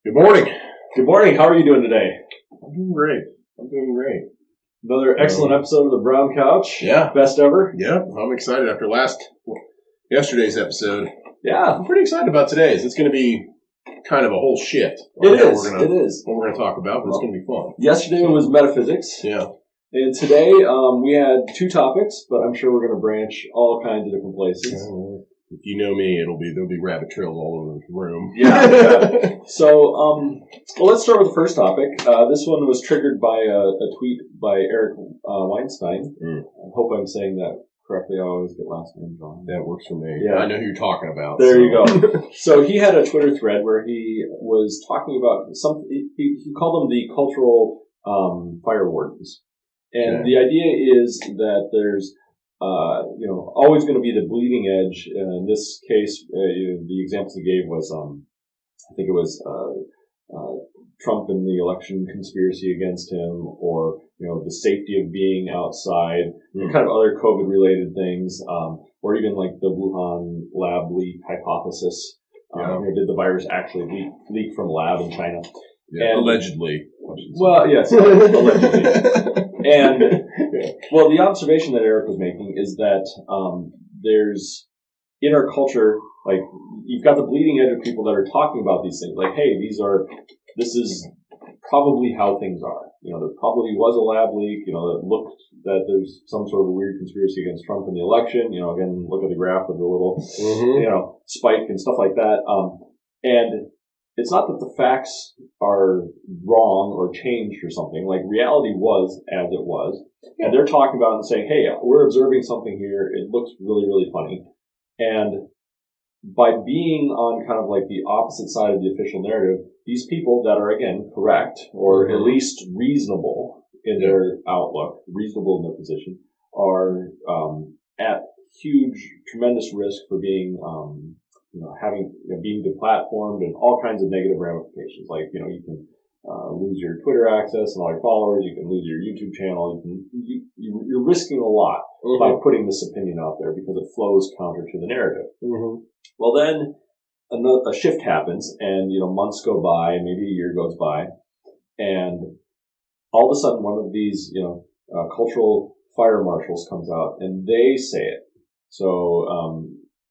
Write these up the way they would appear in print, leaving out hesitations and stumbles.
Good morning. Good morning. How are you doing today? I'm doing great. Another excellent episode of the Brown Couch. Yeah. Best ever. Yeah, I'm excited after yesterday's episode. Yeah. I'm pretty excited about today's. It's going to be kind of a whole shift. It is. What we're going to talk about, but it's going to be fun. Yesterday was metaphysics. Yeah. And today we had two topics, but I'm sure we're going to branch all kinds of different places. If you know me, there'll be rabbit trails all over the room. Yeah. So, let's start with the first topic. This one was triggered by a tweet by Eric Weinstein. I hope I'm saying that correctly. I always get last name wrong. That works for me. Yeah. I know who you're talking about. There you go. So he had a Twitter thread where he was talking about he called them the cultural fire wardens. And the idea is that there's always going to be the bleeding edge. In this case, the examples he gave was, I think it was Trump and the election conspiracy against him, or the safety of being outside, and kind of other COVID-related things, or even like the Wuhan lab leak hypothesis. Did the virus actually leak from a lab in China? Yeah, allegedly. Well, yes, allegedly. And, the observation that Eric was making is that there's, in our culture, like, you've got the bleeding edge of people that are talking about these things. Like, hey, this is probably how things are. There probably was a lab leak, that there's some sort of weird conspiracy against Trump in the election. Again, look at the graph with the little, spike and stuff like that. And it's not that the facts are wrong or changed or something. Like, reality was as it was. And they're talking about it and saying, hey, we're observing something here. It looks really, really funny. And by being on kind of like the opposite side of the official narrative, these people that are, again, correct or at least reasonable in their outlook, reasonable in their position, are at huge, tremendous risk for being being deplatformed and all kinds of negative ramifications. Like, you can lose your Twitter access and all your followers. You can lose your YouTube channel. You're risking a lot by putting this opinion out there because it flows counter to the narrative. Well, then a shift happens, and months go by, maybe a year goes by, and all of a sudden one of these cultural fire marshals comes out and they say it. So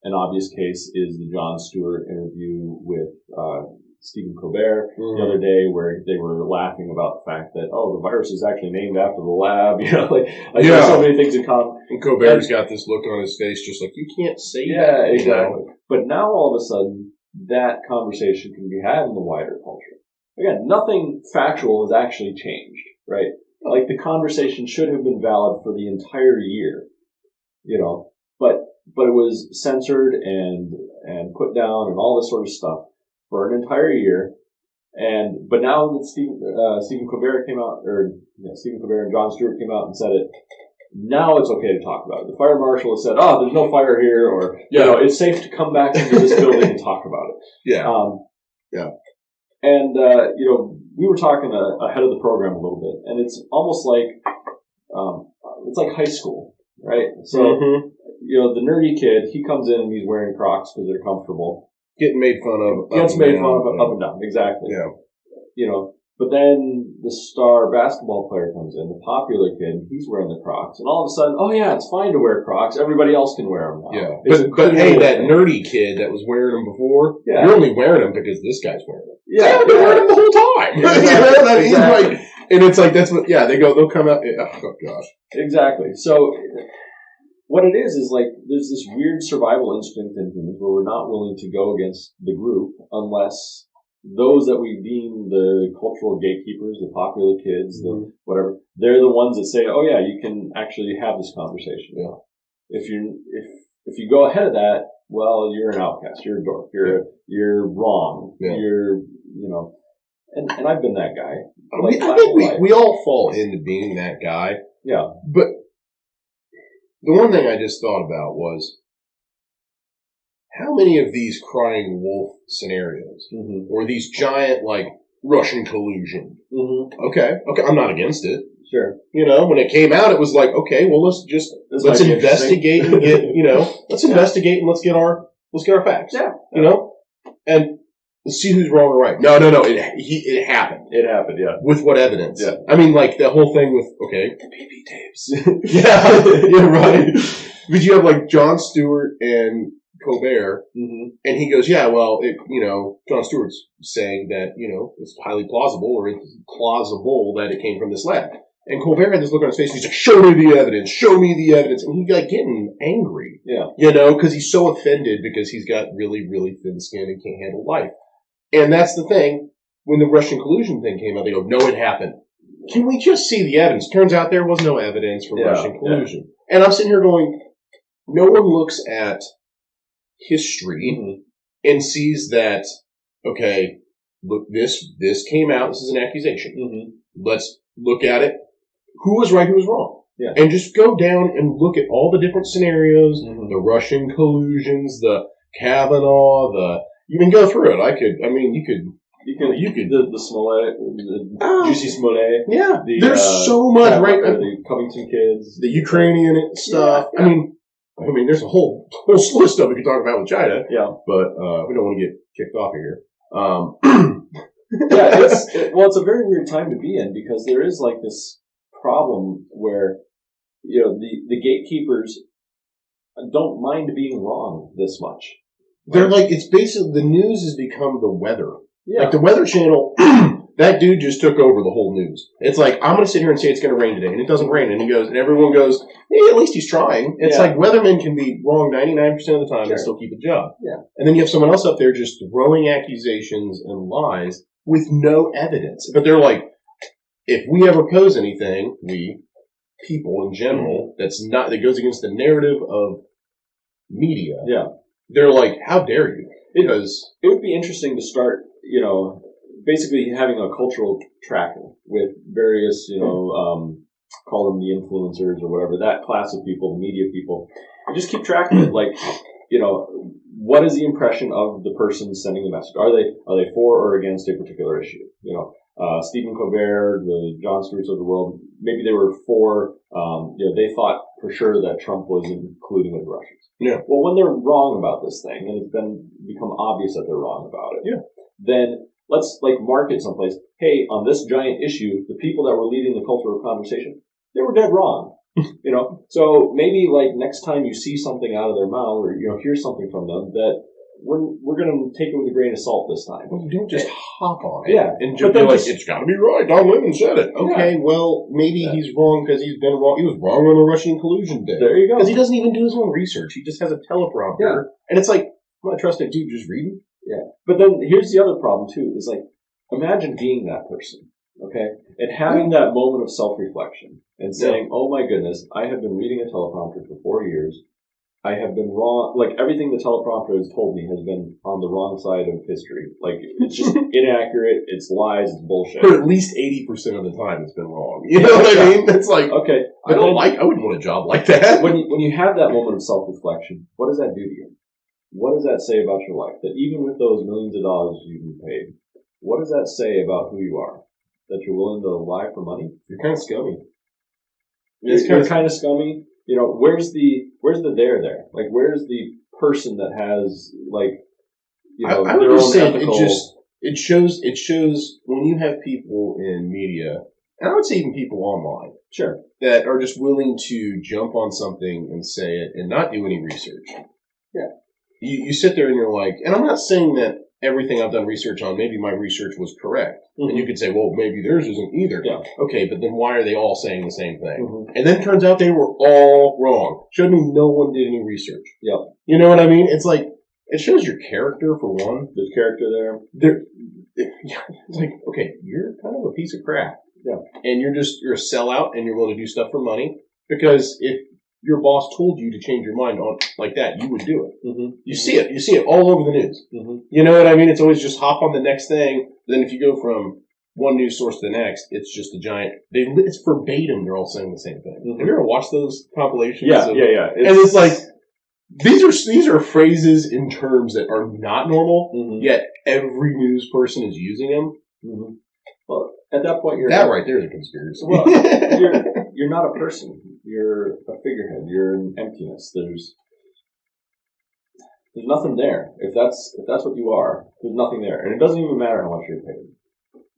an obvious case is the Jon Stewart interview with Stephen Colbert the other day, where they were laughing about the fact that, the virus is actually named after the lab. There's so many things in common. And Colbert's got this look on his face just like, you can't say that. Yeah, exactly. But now all of a sudden, that conversation can be had in the wider culture. Again, nothing factual has actually changed, right? Like, the conversation should have been valid for the entire year, but it was censored and put down and all this sort of stuff for an entire year. But now that Stephen Colbert came out, Stephen Colbert and Jon Stewart came out and said it, now it's okay to talk about it. The fire marshal has said, there's no fire here, or, it's safe to come back into this building and talk about it. Yeah. And, we were talking ahead of the program a little bit, and it's almost like, it's like high school, right? So, the nerdy kid, he comes in and he's wearing Crocs because they're comfortable. Getting made fun of. Gets made fun of up and down, exactly. Yeah. But then the star basketball player comes in, the popular kid, he's wearing the Crocs, and all of a sudden, it's fine to wear Crocs. Everybody else can wear them now. Yeah. But hey, that nerdy kid that was wearing them before, you're only wearing them because this guy's wearing them. Yeah. They've been wearing them the whole time. Exactly. And it's like, that's what, they'll come out. Oh, gosh. Exactly. So, what it is like, there's this weird survival instinct in humans where we're not willing to go against the group unless those that we deem the cultural gatekeepers, the popular kids, the whatever, they're the ones that say, you can actually have this conversation. Yeah. If you go ahead of that, well, you're an outcast. You're a dork. You're wrong. Yeah. And I've been that guy. I think we all fall into being that guy. Yeah. But the one thing I just thought about was, how many of these crying wolf scenarios, or these giant, like, Russian collusion? Okay, I'm not against it. Sure. When it came out, it was like, okay, well, let's investigate and get, let's investigate and let's get our facts. Yeah. And let's see who's wrong or right. No. It happened. It happened, yeah. With what evidence? Yeah. I mean, like, the whole thing with, okay. PP tapes. Yeah, right. But you have, like, Jon Stewart and Colbert, and he goes, yeah, well, Jon Stewart's saying that, it's highly plausible or it's plausible that it came from this lab. And Colbert had this look on his face, and he's like, show me the evidence, and he's like getting angry, because he's so offended because he's got really, really thin skin and can't handle life. And that's the thing, when the Russian collusion thing came out, they go, no, it happened. Can we just see the evidence? Turns out there was no evidence for Russian collusion. Yeah. And I'm sitting here going, no one looks at history and sees that, okay, look, this came out, this is an accusation. Let's look at it. Who was right, who was wrong? Yeah. And just go down and look at all the different scenarios, the Russian collusions, the Kavanaugh, you can go through it. You could the Smollett, the Juicy Smollett. Yeah. There's so much, right? The Covington kids. The Ukrainian stuff. Yeah. I mean, there's a whole list of it we can talk about with China. Yeah. But, we don't want to get kicked off of here. Yeah, it's a very weird time to be in because there is like this problem where, the gatekeepers don't mind being wrong this much. They're like, it's basically, the news has become the weather. Yeah. Like the Weather Channel, that dude just took over the whole news. It's like, I'm going to sit here and say it's going to rain today, and it doesn't rain. And everyone goes, at least he's trying. It's like weathermen can be wrong 99% of the time and still keep a job. Yeah. And then you have someone else up there just throwing accusations and lies with no evidence. But they're like, if we ever pose anything, people in general, that goes against the narrative of media, they're like, how dare you? Because it would be interesting to start, basically having a cultural track with various, call them the influencers or whatever, that class of people, the media people, and just keep track of it. Like, what is the impression of the person sending the message? Are they for or against a particular issue? Stephen Colbert, the Jon Stewarts of the world, maybe they were for, they thought for sure that Trump was including with the Russians. Yeah. Well, when they're wrong about this thing, and it's become obvious that they're wrong about it, then let's mark it someplace. Hey, on this giant issue, the people that were leading the cultural conversation, they were dead wrong. So maybe next time you see something out of their mouth or hear something from them that we're going to take it with a grain of salt this time. Well, you don't just hop on it. Yeah. And just be like, it's got to be right. Don Lemon said it. Okay, well, maybe he's wrong because he's been wrong. He was wrong on the Russian collusion day. There you go. Because he doesn't even do his own research. He just has a teleprompter. Yeah. And it's like, I'm not trusting dude just reading. Yeah. But then here's the other problem, too, is imagine being that person, okay, and having that moment of self-reflection and saying, oh my goodness, I have been reading a teleprompter for 4 years. I have been wrong. Everything the teleprompter has told me has been on the wrong side of history. It's just inaccurate. It's lies. It's bullshit. For at least 80% of the time, it's been wrong. You know what I mean? It's like, okay, I wouldn't want a job like that. When you have that moment of self-reflection, what does that do to you? What does that say about your life? That even with those millions of dollars you've been paid, what does that say about who you are? That you're willing to lie for money? You're kind of scummy. You're kind of scummy. Where's the there? Where's the person that has I would just say it shows when you have people in media, and I would say even people online, sure, that are just willing to jump on something and say it and not do any research. Yeah, you sit there and you're like, and I'm not saying that everything I've done research on, maybe my research was correct. And you could say, well, maybe theirs isn't either. Yeah. Okay, but then why are they all saying the same thing? And then it turns out they were all wrong. Showed me no one did any research. Yep. You know what I mean? It's like, it shows your character for one. There's character there. It's like, okay, you're kind of a piece of crap. Yeah. And you're a sellout and you're willing to do stuff for money. Because if your boss told you to change your mind on like that, you would do it. You see it all over the news. You know what I mean? It's always just hop on the next thing. Then if you go from one news source to the next, it's just a giant. It's verbatim. They're all saying the same thing. Have you ever watched those compilations? Yeah. And it's like these are phrases in terms that are not normal. Yet every news person is using them. Well, at that point, right there is a conspiracy. Well, you're not a person. You're a figurehead. You're an emptiness. There's nothing there. If that's what you are, there's nothing there, and it doesn't even matter how much you're paid.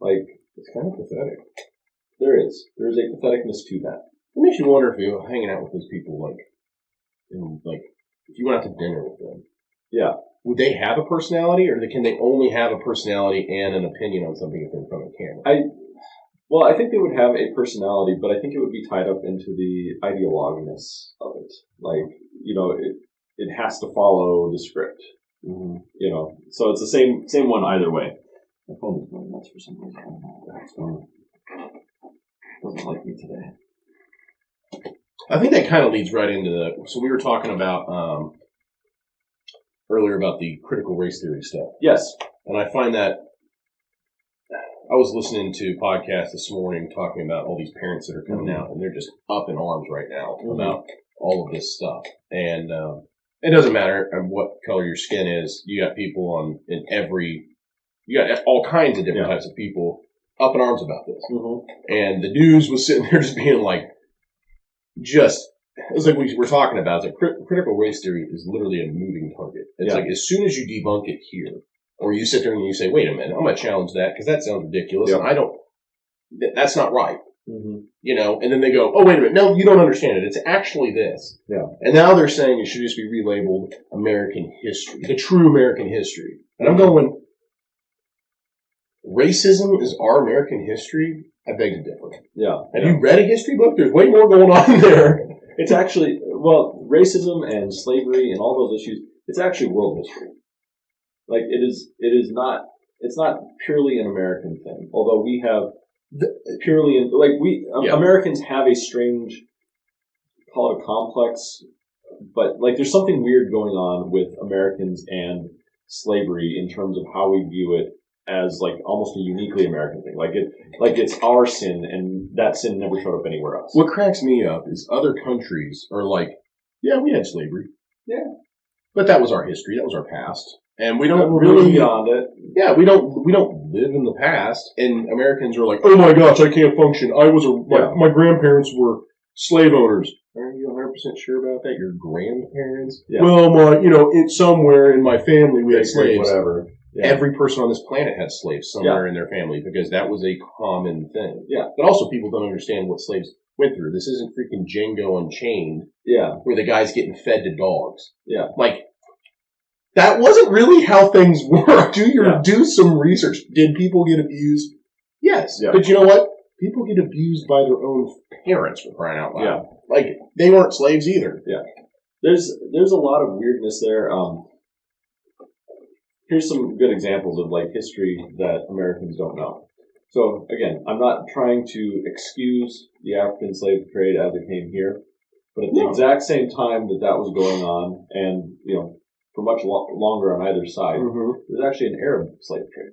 Like, it's kind of pathetic. There is a patheticness to that. It makes you wonder if you're hanging out with those people, if you went out to dinner with them. Yeah. Would they have a personality, or can they only have a personality and an opinion on something if they're in front of the camera? I think they would have a personality, but I think it would be tied up into the ideologiness of it. Like, it has to follow the script. Mm-hmm. So it's the same one either way. My phone is going nuts for some reason. I don't know what's going on. Doesn't like me today. I think that kind of leads right into so we were talking about earlier about the critical race theory stuff. Yes. And I find that I was listening to podcasts this morning talking about all these parents that are coming out, and they're just up in arms right now about all of this stuff. And it doesn't matter what color your skin is. You got people you got all kinds of different types of people up in arms about this. Mm-hmm. And the news was sitting there just being like, it was like we were talking about. It's like critical race theory is literally a moving target. It's like as soon as you debunk it here, or you sit there and you say, wait a minute, I'm going to challenge that because that sounds ridiculous. Yeah. And that's not right. Mm-hmm. And then they go, oh, wait a minute. No, you don't understand it. It's actually this. Yeah. And now they're saying it should just be relabeled American history, the true American history. And I'm going, racism is our American history? I beg to differ. Yeah. Have you read a history book? There's way more going on there. It's actually, racism and slavery and all those issues, it's actually world history. Like, it's not purely an American thing. Although we have Americans have a strange, call it a complex, but like there's something weird going on with Americans and slavery in terms of how we view it as like almost a uniquely American thing. Like it's our sin, and that sin never showed up anywhere else. What cracks me up is other countries are like, yeah, we had slavery. Yeah. But that was our history. That was our past. And we don't really beyond it. Yeah, we don't live in the past. And Americans are like, oh my gosh, I can't function. My grandparents were slave owners. Are you 100% sure about that? Your grandparents? Yeah. Well, somewhere in my family we had slaves. Whatever. Yeah. Every person on this planet had slaves somewhere in their family because that was a common thing. Yeah. But also people don't understand what slaves went through. This isn't freaking Django Unchained. Yeah. Where the guy's getting fed to dogs. Yeah. Like, that wasn't really how things work. Do some research. Did people get abused? Yes. Yeah. But you know what? People get abused by their own parents, for crying out loud. Yeah. Like, they weren't slaves either. Yeah. There's a lot of weirdness there. Here's some good examples of like history that Americans don't know. So again, I'm not trying to excuse the African slave trade as it came here, but at the exact same time that was going on, and for much longer on either side, there's actually an Arab slave trade.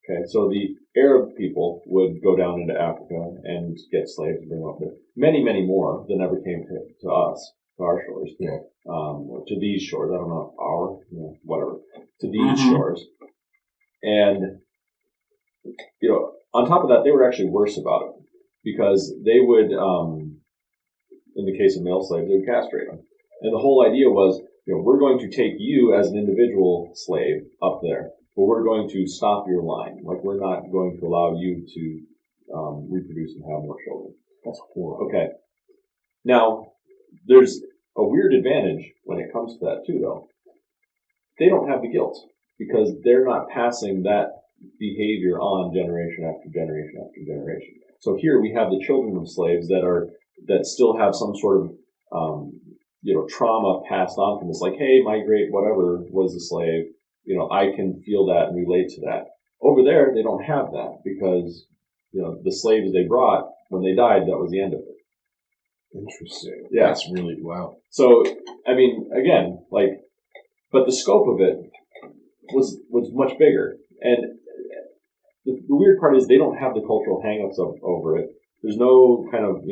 Okay, so the Arab people would go down into Africa and get slaves and bring them up there. Many, many more than ever came to us, to our shores. Yeah. To these shores. I don't know, whatever. To these shores. And, on top of that, they were actually worse about it. Because they would, in the case of male slaves, they would castrate them. And the whole idea was, we're going to take you as an individual slave up there, but we're going to stop your line. Like, we're not going to allow you to reproduce and have more children. That's horrible. Okay. Now, there's a weird advantage when it comes to that, too, though. They don't have the guilt, because they're not passing that behavior on generation after generation after generation. So here we have the children of slaves that still have some sort of trauma passed on from this, like, hey, my great whatever was a slave, I can feel that and relate to that. Over there, they don't have that because, the slaves they brought, when they died, that was the end of it. Interesting. Yeah. That's really, wow. So, I mean, again, but the scope of it was much bigger. And the weird part is they don't have the cultural hang-ups over it. There's no kind of,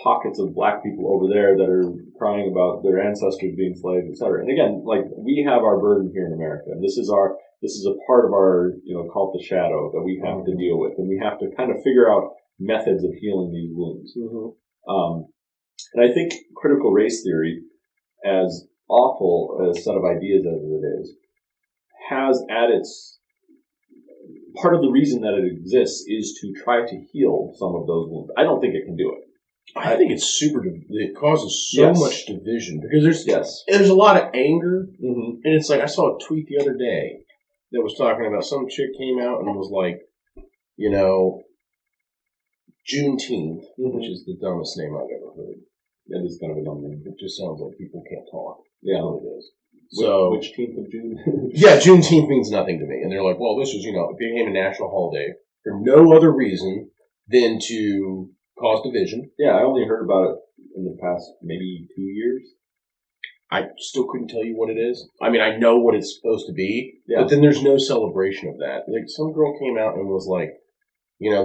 pockets of black people over there that are crying about their ancestors being slaves, et cetera. And again, we have our burden here in America, and this is a part of our, call it the shadow that we have to deal with, and we have to kind of figure out methods of healing these wounds. Mm-hmm. And I think critical race theory, as awful a set of ideas as it is, has at its part of the reason that it exists is to try to heal some of those wounds. I don't think it can do it. I think it's it causes so much division because there's a lot of anger, and it's like I saw a tweet the other day that was talking about some chick came out and was like, you know, Juneteenth, which is the dumbest name I've ever heard. That is kind of a dumb name. It just sounds like people can't talk. Yeah, it is. So, which 10th of June? Yeah, Juneteenth means nothing to me. And they're like, well, this is, it became a national holiday for no other reason than to cause division. Yeah, I only heard about it in the past maybe 2 years. I still couldn't tell you what it is. I mean, I know what it's supposed to be, but then there's no celebration of that. Like, some girl came out and was like,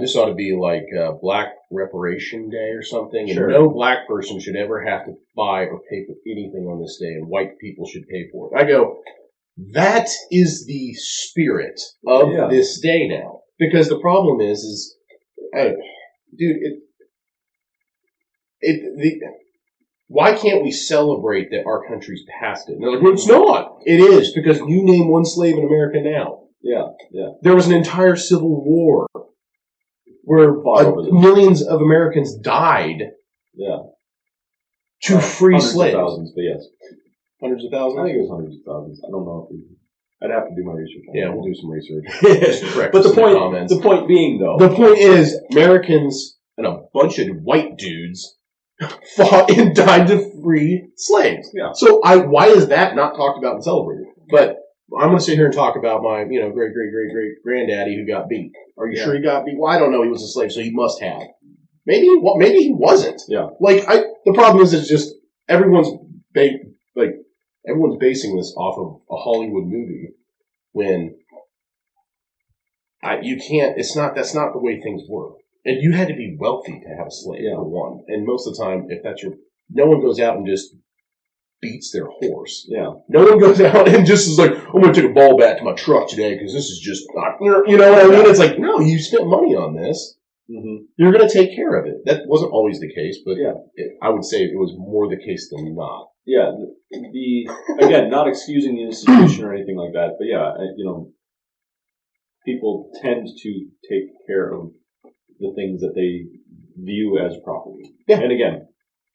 this ought to be like Black Reparation Day or something, and no black person should ever have to buy or pay for anything on this day, and white people should pay for it. I go, that is the spirit of this day now. Because the problem is why can't we celebrate that our country's past it? And they're like, well, it's not. It is, because you name one slave in America now. Yeah. There was an entire civil war where millions of Americans died to free slaves. Thousands, but yes. Hundreds of thousands? I think it was hundreds of thousands. I don't know. I'd have to do my research on that. We'll do some research. But the point being, though. The point is, Americans and a bunch of white dudes fought and died to free slaves. Yeah. So why is that not talked about and celebrated? But I'm going to sit here and talk about my, great granddaddy who got beat. Are you sure he got beat? Well, I don't know. He was a slave, so he must have. Maybe he wasn't. Yeah. The problem is, it's just everyone's basing this off of a Hollywood movie when you can't. That's not the way things work. And you had to be wealthy to have a slave, for one. And most of the time, if that's no one goes out and just beats their horse. Yeah. No one goes out and just is like, I'm going to take a ball bat to my truck today because this is just not, you know what I mean? It's like, no, you spent money on this. Mm-hmm. You're going to take care of it. That wasn't always the case, but I would say it was more the case than not. Yeah. Again, not excusing the institution or anything like that, but people tend to take care of the things that they view as property. Yeah. And again,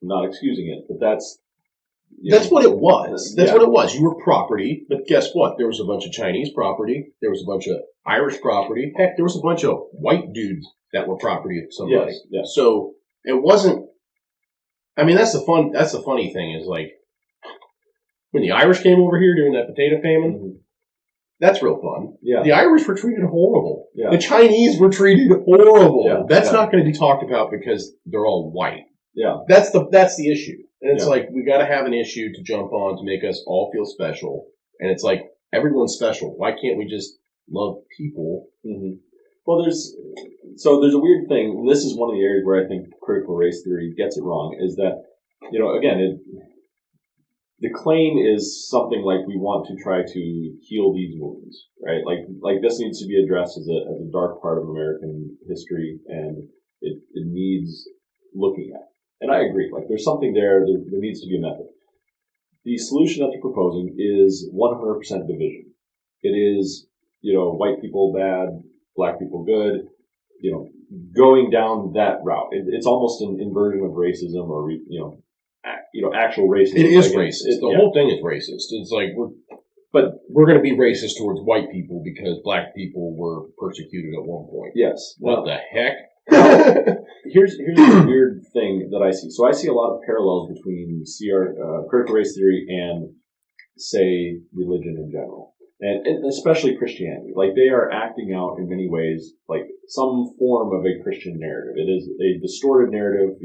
not excusing it, but that's what it was. That's what it was. You were property, but guess what? There was a bunch of Chinese property. There was a bunch of Irish property. Heck, there was a bunch of white dudes that were property of somebody. Yes. So it wasn't. I mean, that's the funny thing is, like, when the Irish came over here during that potato famine. That's real fun. Yeah. The Irish were treated horrible. Yeah. The Chinese were treated horrible. Yeah. That's not going to be talked about because they're all white. Yeah. That's the issue. And it's like, we got to have an issue to jump on to make us all feel special. And it's like, everyone's special. Why can't we just love people? Mm-hmm. Well, there's a weird thing. And this is one of the areas where I think critical race theory gets it wrong, is that, again, the claim is something like we want to try to heal these wounds, right? Like this needs to be addressed as a dark part of American history, and it needs looking at. And I agree. Like, there's something there. There needs to be a method. The solution that they're proposing is 100% division. It is, white people bad, black people good. Going down that route. It's almost an inversion of racism, or actual racism. It is racist. The whole thing is racist. It's like we're going to be racist towards white people because black people were persecuted at one point. Yes. What the heck? Here's the weird thing that I see. So I see a lot of parallels between critical race theory and, say, religion in general, and especially Christianity. Like, they are acting out in many ways like some form of a Christian narrative. It is a distorted narrative.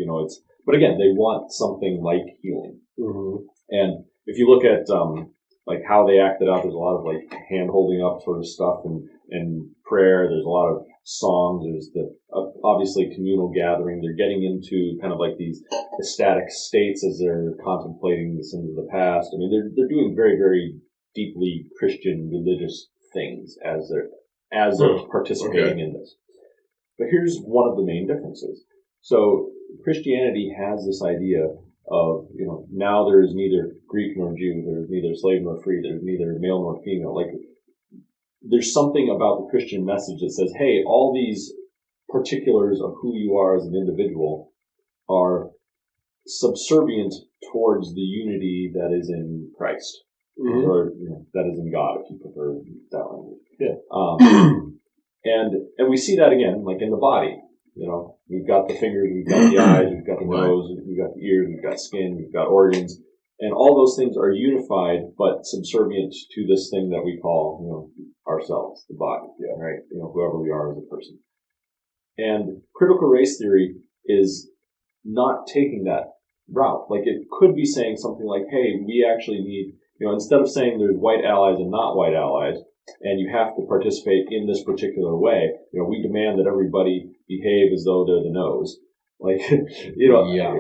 But again, they want something like healing. Mm-hmm. And if you look at like how they acted out, there's a lot of like hand holding up sort of stuff and prayer. There's a lot of songs. There's the obviously communal gathering. They're getting into kind of like these ecstatic states as they're contemplating the sins of the past. I mean, they're doing very, very deeply Christian religious things as they're participating in this. But here's one of the main differences. So Christianity has this idea of, now there is neither Greek nor Jew, there is neither slave nor free, there's neither male nor female. Like, there's something about the Christian message that says, hey, all these particulars of who you are as an individual are subservient towards the unity that is in Christ, or that is in God, if you prefer that language. Yeah. And we see that again, like in the body. We've got the fingers, we've got the eyes, we've got the nose, we've got the ears, we've got skin, we've got organs, and all those things are unified but subservient to this thing that we call, ourselves, the body, right? Whoever we are as a person. And critical race theory is not taking that route. Like, it could be saying something like, hey, we actually need, instead of saying there's white allies and not white allies, and you have to participate in this particular way, we demand that everybody behave as though they're the nose. Like, Yeah.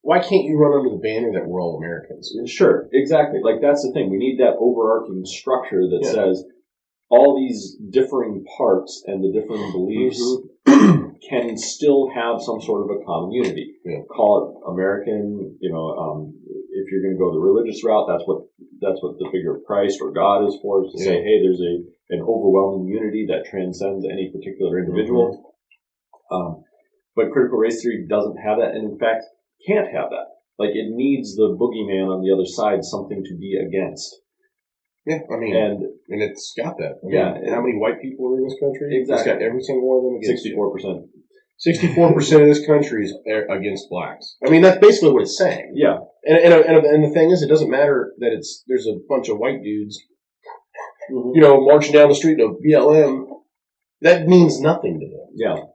Why can't you run under the banner that we're all Americans? Sure, exactly. Like, that's the thing. We need that overarching structure that says all these differing parts and the differing beliefs can still have some sort of a common unity. Call it American, if you're going to go the religious route, that's what the figure of Christ or God is for, is to say, hey, there's an overwhelming unity that transcends any particular individual. But critical race theory doesn't have that, and in fact, can't have that. Like, it needs the boogeyman on the other side, something to be against. Yeah, and it's got that. How many white people are in this country? Exactly. It's got every single one of them against 64%. 64% of this country is against blacks. I mean, that's basically what it's saying. Yeah. And the thing is, it doesn't matter that there's a bunch of white dudes, marching down the street in a BLM. That means nothing to them. Yeah.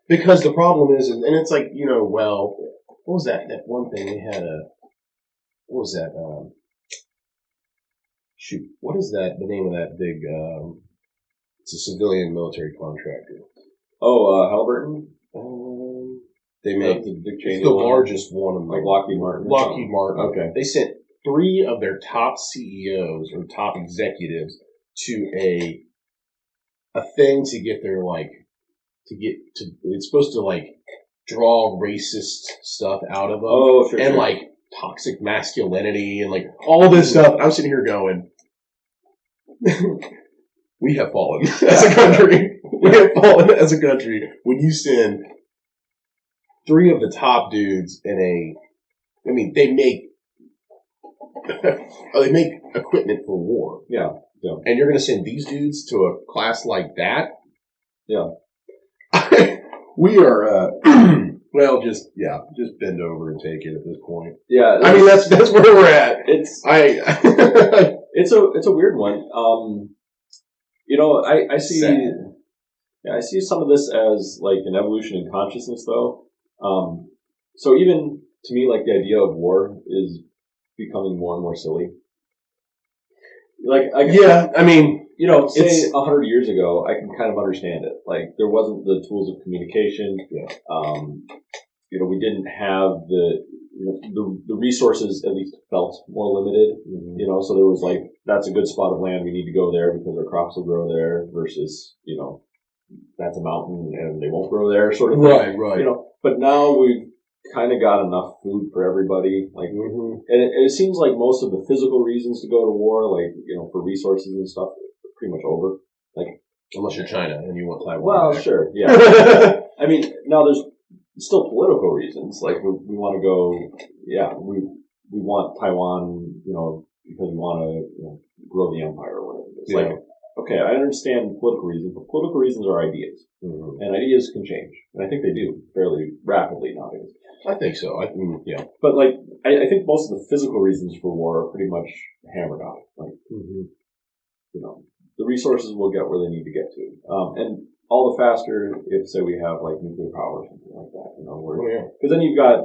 Because the problem is, and it's like, what was that one thing they had what was that, what is that, the name of that big, it's a civilian military contractor. Oh, Halliburton? They make it's the largest one of them. Like Lockheed Martin. Lockheed Martin. Okay. They sent 3 of their top CEOs or top executives to a thing to get their it's supposed to draw racist stuff out of them. Oh, sure. And toxic masculinity and all this stuff. I'm sitting here going, we have fallen as a country. We have fallen as a country when you send 3 of the top dudes they make equipment for war. Yeah. And you're going to send these dudes to a class like that? Yeah. We are, just bend over and take it at this point. Yeah. That's where we're at. It's a weird one. I see. Sad. Yeah, I see some of this as an evolution in consciousness, though. So even to me, the idea of war is becoming more and more silly. Say 100 years ago, I can kind of understand it. There wasn't the tools of communication. Yeah. We didn't have the resources, at least felt more limited. So there was that's a good spot of land, we need to go there because our crops will grow there, versus, that's a mountain and they won't grow there, sort of thing. Right. But now we've kind of got enough food for everybody. And it seems like most of the physical reasons to go to war, for resources and stuff, are pretty much over. Unless you're China and you want Taiwan. Well, back. Sure, yeah. Now there's still political reasons. We want to go, we want Taiwan, because we want to grow the empire or whatever it is. Okay, I understand political reasons, but political reasons are ideas. And ideas can change. And I think they do fairly rapidly nowadays. I think so. But I think most of the physical reasons for war are pretty much hammered out. The resources will get where they need to get to. And all the faster if, say, we have nuclear power or something like that, because then you've got,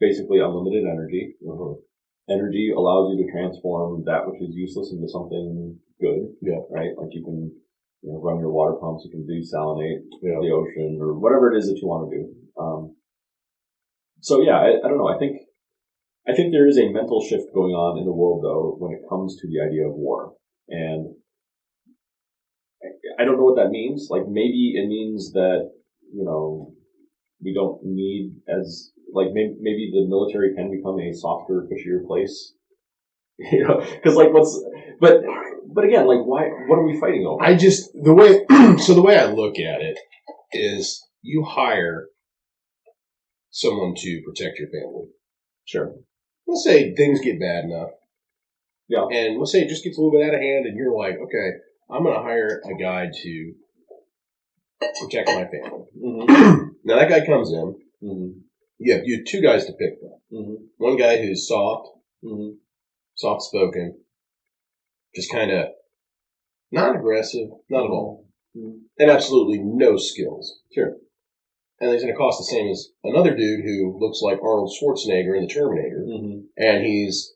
basically unlimited energy. Energy allows you to transform that which is useless into something good. Yeah. Right? You can, run your water pumps, you can desalinate the ocean or whatever it is that you want to do. I don't know. I think there is a mental shift going on in the world, though, when it comes to the idea of war. And I don't know what that means. Maybe it means that, we don't need as, like, maybe the military can become a softer, cushier place. You know, because like but again, like what are we fighting over? The way I look at it is you hire someone to protect your family. Sure. Let's say things get bad enough. Yeah. And let's say it just gets a little bit out of hand and you're like, okay, I'm going to hire a guy to protect my family. Mm-hmm. Now that guy comes in. Mm-hmm. You have two guys to pick from. Mm-hmm. One guy who's soft, soft-spoken, just kind of not aggressive, not at all, and absolutely no skills. Sure. And he's going to cost the same as another dude who looks like Arnold Schwarzenegger in The Terminator, and he's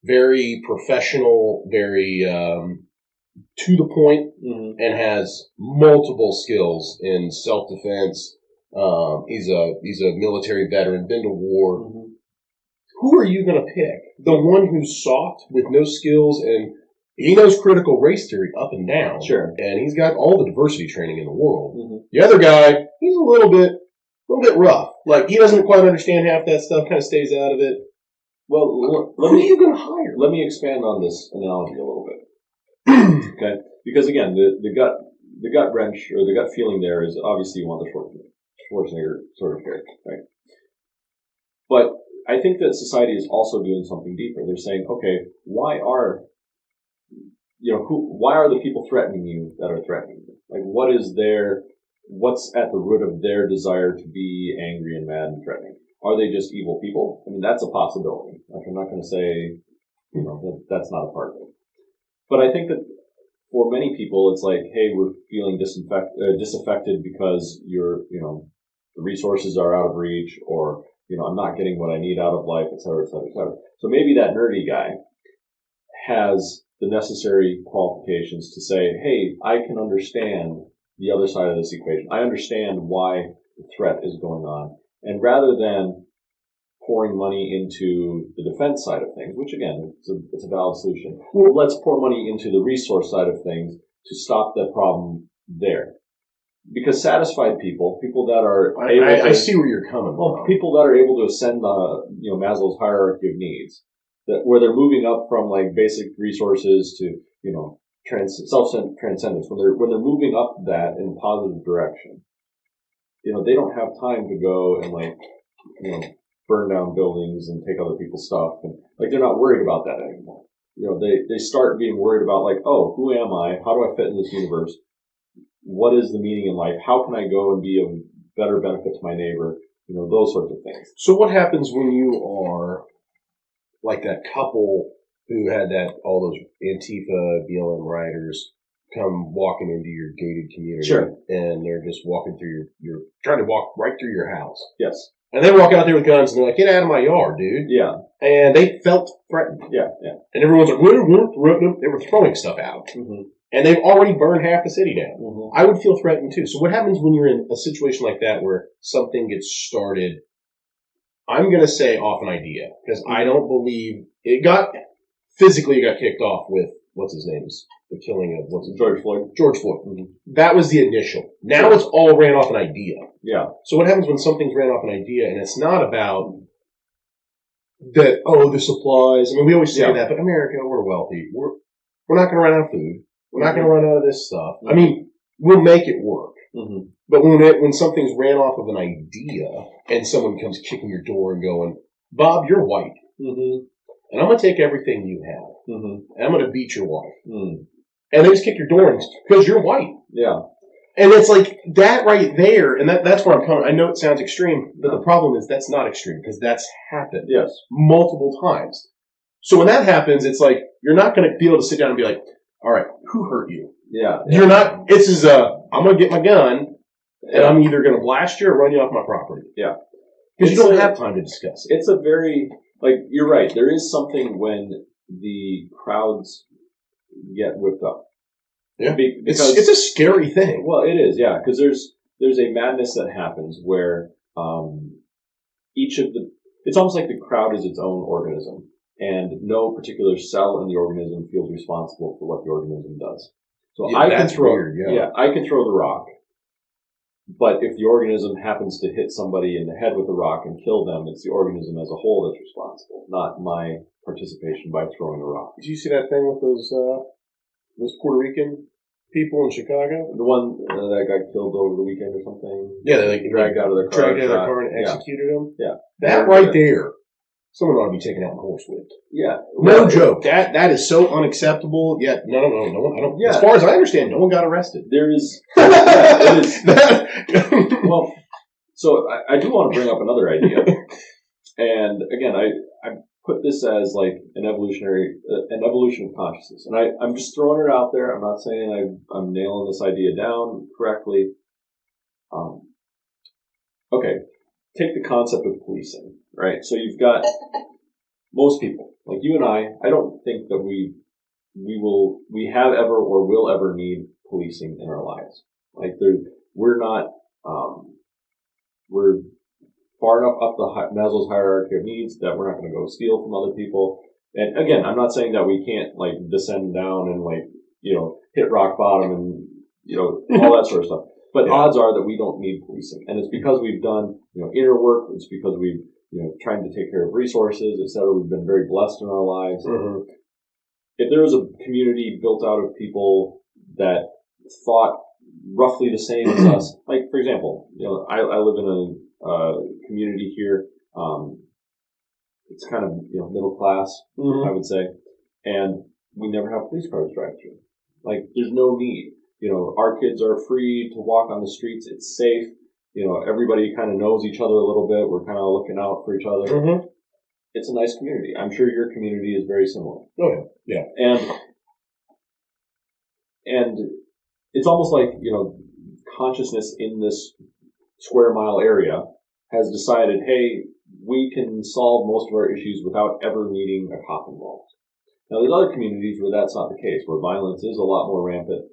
very professional, very to the point, and has multiple skills in self-defense. He's a military veteran, been to war. Mm-hmm. Who are you going to pick? The one who's soft with no skills, and he knows critical race theory up and down. Sure. And he's got all the diversity training in the world. Mm-hmm. The other guy, he's a little bit rough. Like, he doesn't quite understand half that stuff, kind of stays out of it. Well, who are you going to hire? Let me expand on this analogy a little bit. Okay? Because again, the gut wrench or the gut feeling there is obviously you want the Schwarzenegger sort of character, right? But I think that society is also doing something deeper. They're saying, okay, why are the people threatening you that are threatening you? Like, what's at the root of their desire to be angry and mad and threatening? Are they just evil people? I mean, that's a possibility. Like, I'm not going to say, that's not a part of it. But I think that for many people, it's like, hey, we're feeling disaffected because the resources are out of reach, or, I'm not getting what I need out of life, et cetera, et cetera, et cetera. So maybe that nerdy guy has the necessary qualifications to say, hey, I can understand the other side of this equation. I understand why the threat is going on. And rather than pouring money into the defense side of things, which again, it's a valid solution, let's pour money into the resource side of things to stop that problem there. Because satisfied people that are able to... I see where you're coming from. People that are able to ascend Maslow's hierarchy of needs, where they're moving up from like basic resources to, self-transcendence, when they're moving up that in a positive direction, they don't have time to go and burn down buildings and take other people's stuff, and they're not worried about that anymore. They start being worried about oh, who am I? How do I fit in this universe? What is the meaning in life? How can I go and be of better benefit to my neighbor? Those sorts of things. So what happens when you are like that couple who had all those Antifa BLM rioters come walking into your gated community? Sure. And they're just walking through you're trying to walk right through your house. Yes. And they walk out there with guns and they're like, get out of my yard, dude. Yeah. And they felt threatened. Yeah, yeah. And everyone's like, we're threatening them. They were throwing stuff out. Mm-hmm. And they've already burned half the city down. Mm-hmm. I would feel threatened too. So what happens when you're in a situation like that where something gets started? I'm going to say off an idea, because I don't believe it got kicked off with, what's his name? The killing of, George Floyd. George Floyd. Mm-hmm. That was the initial. Now it's all ran off an idea. Yeah. So what happens when something's ran off an idea and it's not about that, the supplies. I mean, we always say that, but America, we're wealthy. We're not going to run out of food. We're not going to run out of this stuff. I mean, we'll make it work. Mm-hmm. But when something's ran off of an idea and someone comes kicking your door and going, Bob, you're white. Mm-hmm. And I'm going to take everything you have. Mm-hmm. And I'm going to beat your wife. Mm. And they just kick your door because you're white. Yeah. And it's like that right there. And that's where I'm coming. I know it sounds extreme, but the problem is that's not extreme because that's happened. Yes. Multiple times. So when that happens, it's like you're not going to be able to sit down and be like, all right, who hurt you? Yeah. You're not, I'm going to get my gun and I'm either going to blast you or run you off my property. Yeah. Because you don't have time to discuss it. It's a very, you're right. There is something when the crowds get whipped up. Yeah. Because it's a scary thing. Well, it is, yeah. Because there's a madness that happens where it's almost like the crowd is its own organism. And no particular cell in the organism feels responsible for what the organism does. So I can throw the rock. But if the organism happens to hit somebody in the head with a rock and kill them, it's the organism as a whole that's responsible, not my participation by throwing a rock. Did you see that thing with those Puerto Rican people in Chicago? The one that got killed over the weekend or something? Yeah, they dragged out of their car. Dragged out of their car and executed them? Yeah. That right there. Someone ought to be taken out and horsewhipped. Yeah. No joke. That is so unacceptable. Yeah. No one, I don't. Yeah. As far as I understand, no one got arrested. There is. It is. Well, so I do want to bring up another idea, and again, I put this as like an evolution of consciousness, and I'm just throwing it out there. I'm not saying I'm nailing this idea down correctly. Okay. Take the concept of policing, right? So you've got most people, like you and I don't think that we have ever or will ever need policing in our lives. Like we're not, we're far enough up the Maslow's hierarchy of needs that we're not going to go steal from other people. And again, I'm not saying that we can't like descend down and like, hit rock bottom and, all that sort of stuff. But odds are that we don't need policing. And it's because we've done, inner work. It's because we've, trying to take care of resources, et cetera. We've been very blessed in our lives. Mm-hmm. If there was a community built out of people that thought roughly the same as us, like, for example, I live in a community here. It's kind of, middle class, I would say. And we never have police cars drive through. Like, there's no need. Our kids are free to walk on the streets. It's safe. Everybody kind of knows each other a little bit. We're kind of looking out for each other. Mm-hmm. It's a nice community. I'm sure your community is very similar. Oh, yeah. And it's almost like, consciousness in this square mile area has decided, hey, we can solve most of our issues without ever needing a cop involved. Now, there's other communities where that's not the case, where violence is a lot more rampant.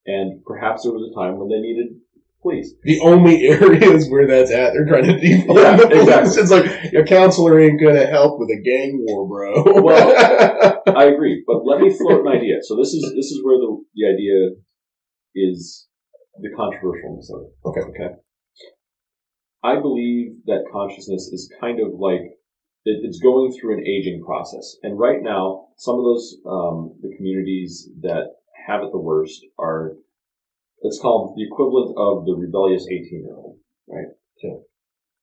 And perhaps there was a time when they needed police. The only areas where that's at, they're trying to defund the police. Exactly. It's like, your counselor ain't going to help with a gang war, bro. Well, I agree. But let me float an idea. So this is where the idea is the controversialness of it. Okay. I believe that consciousness is kind of like, it's going through an aging process. And right now, some of those, the communities that have it the worst are, let's call them the equivalent of the rebellious 18-year-old, right? So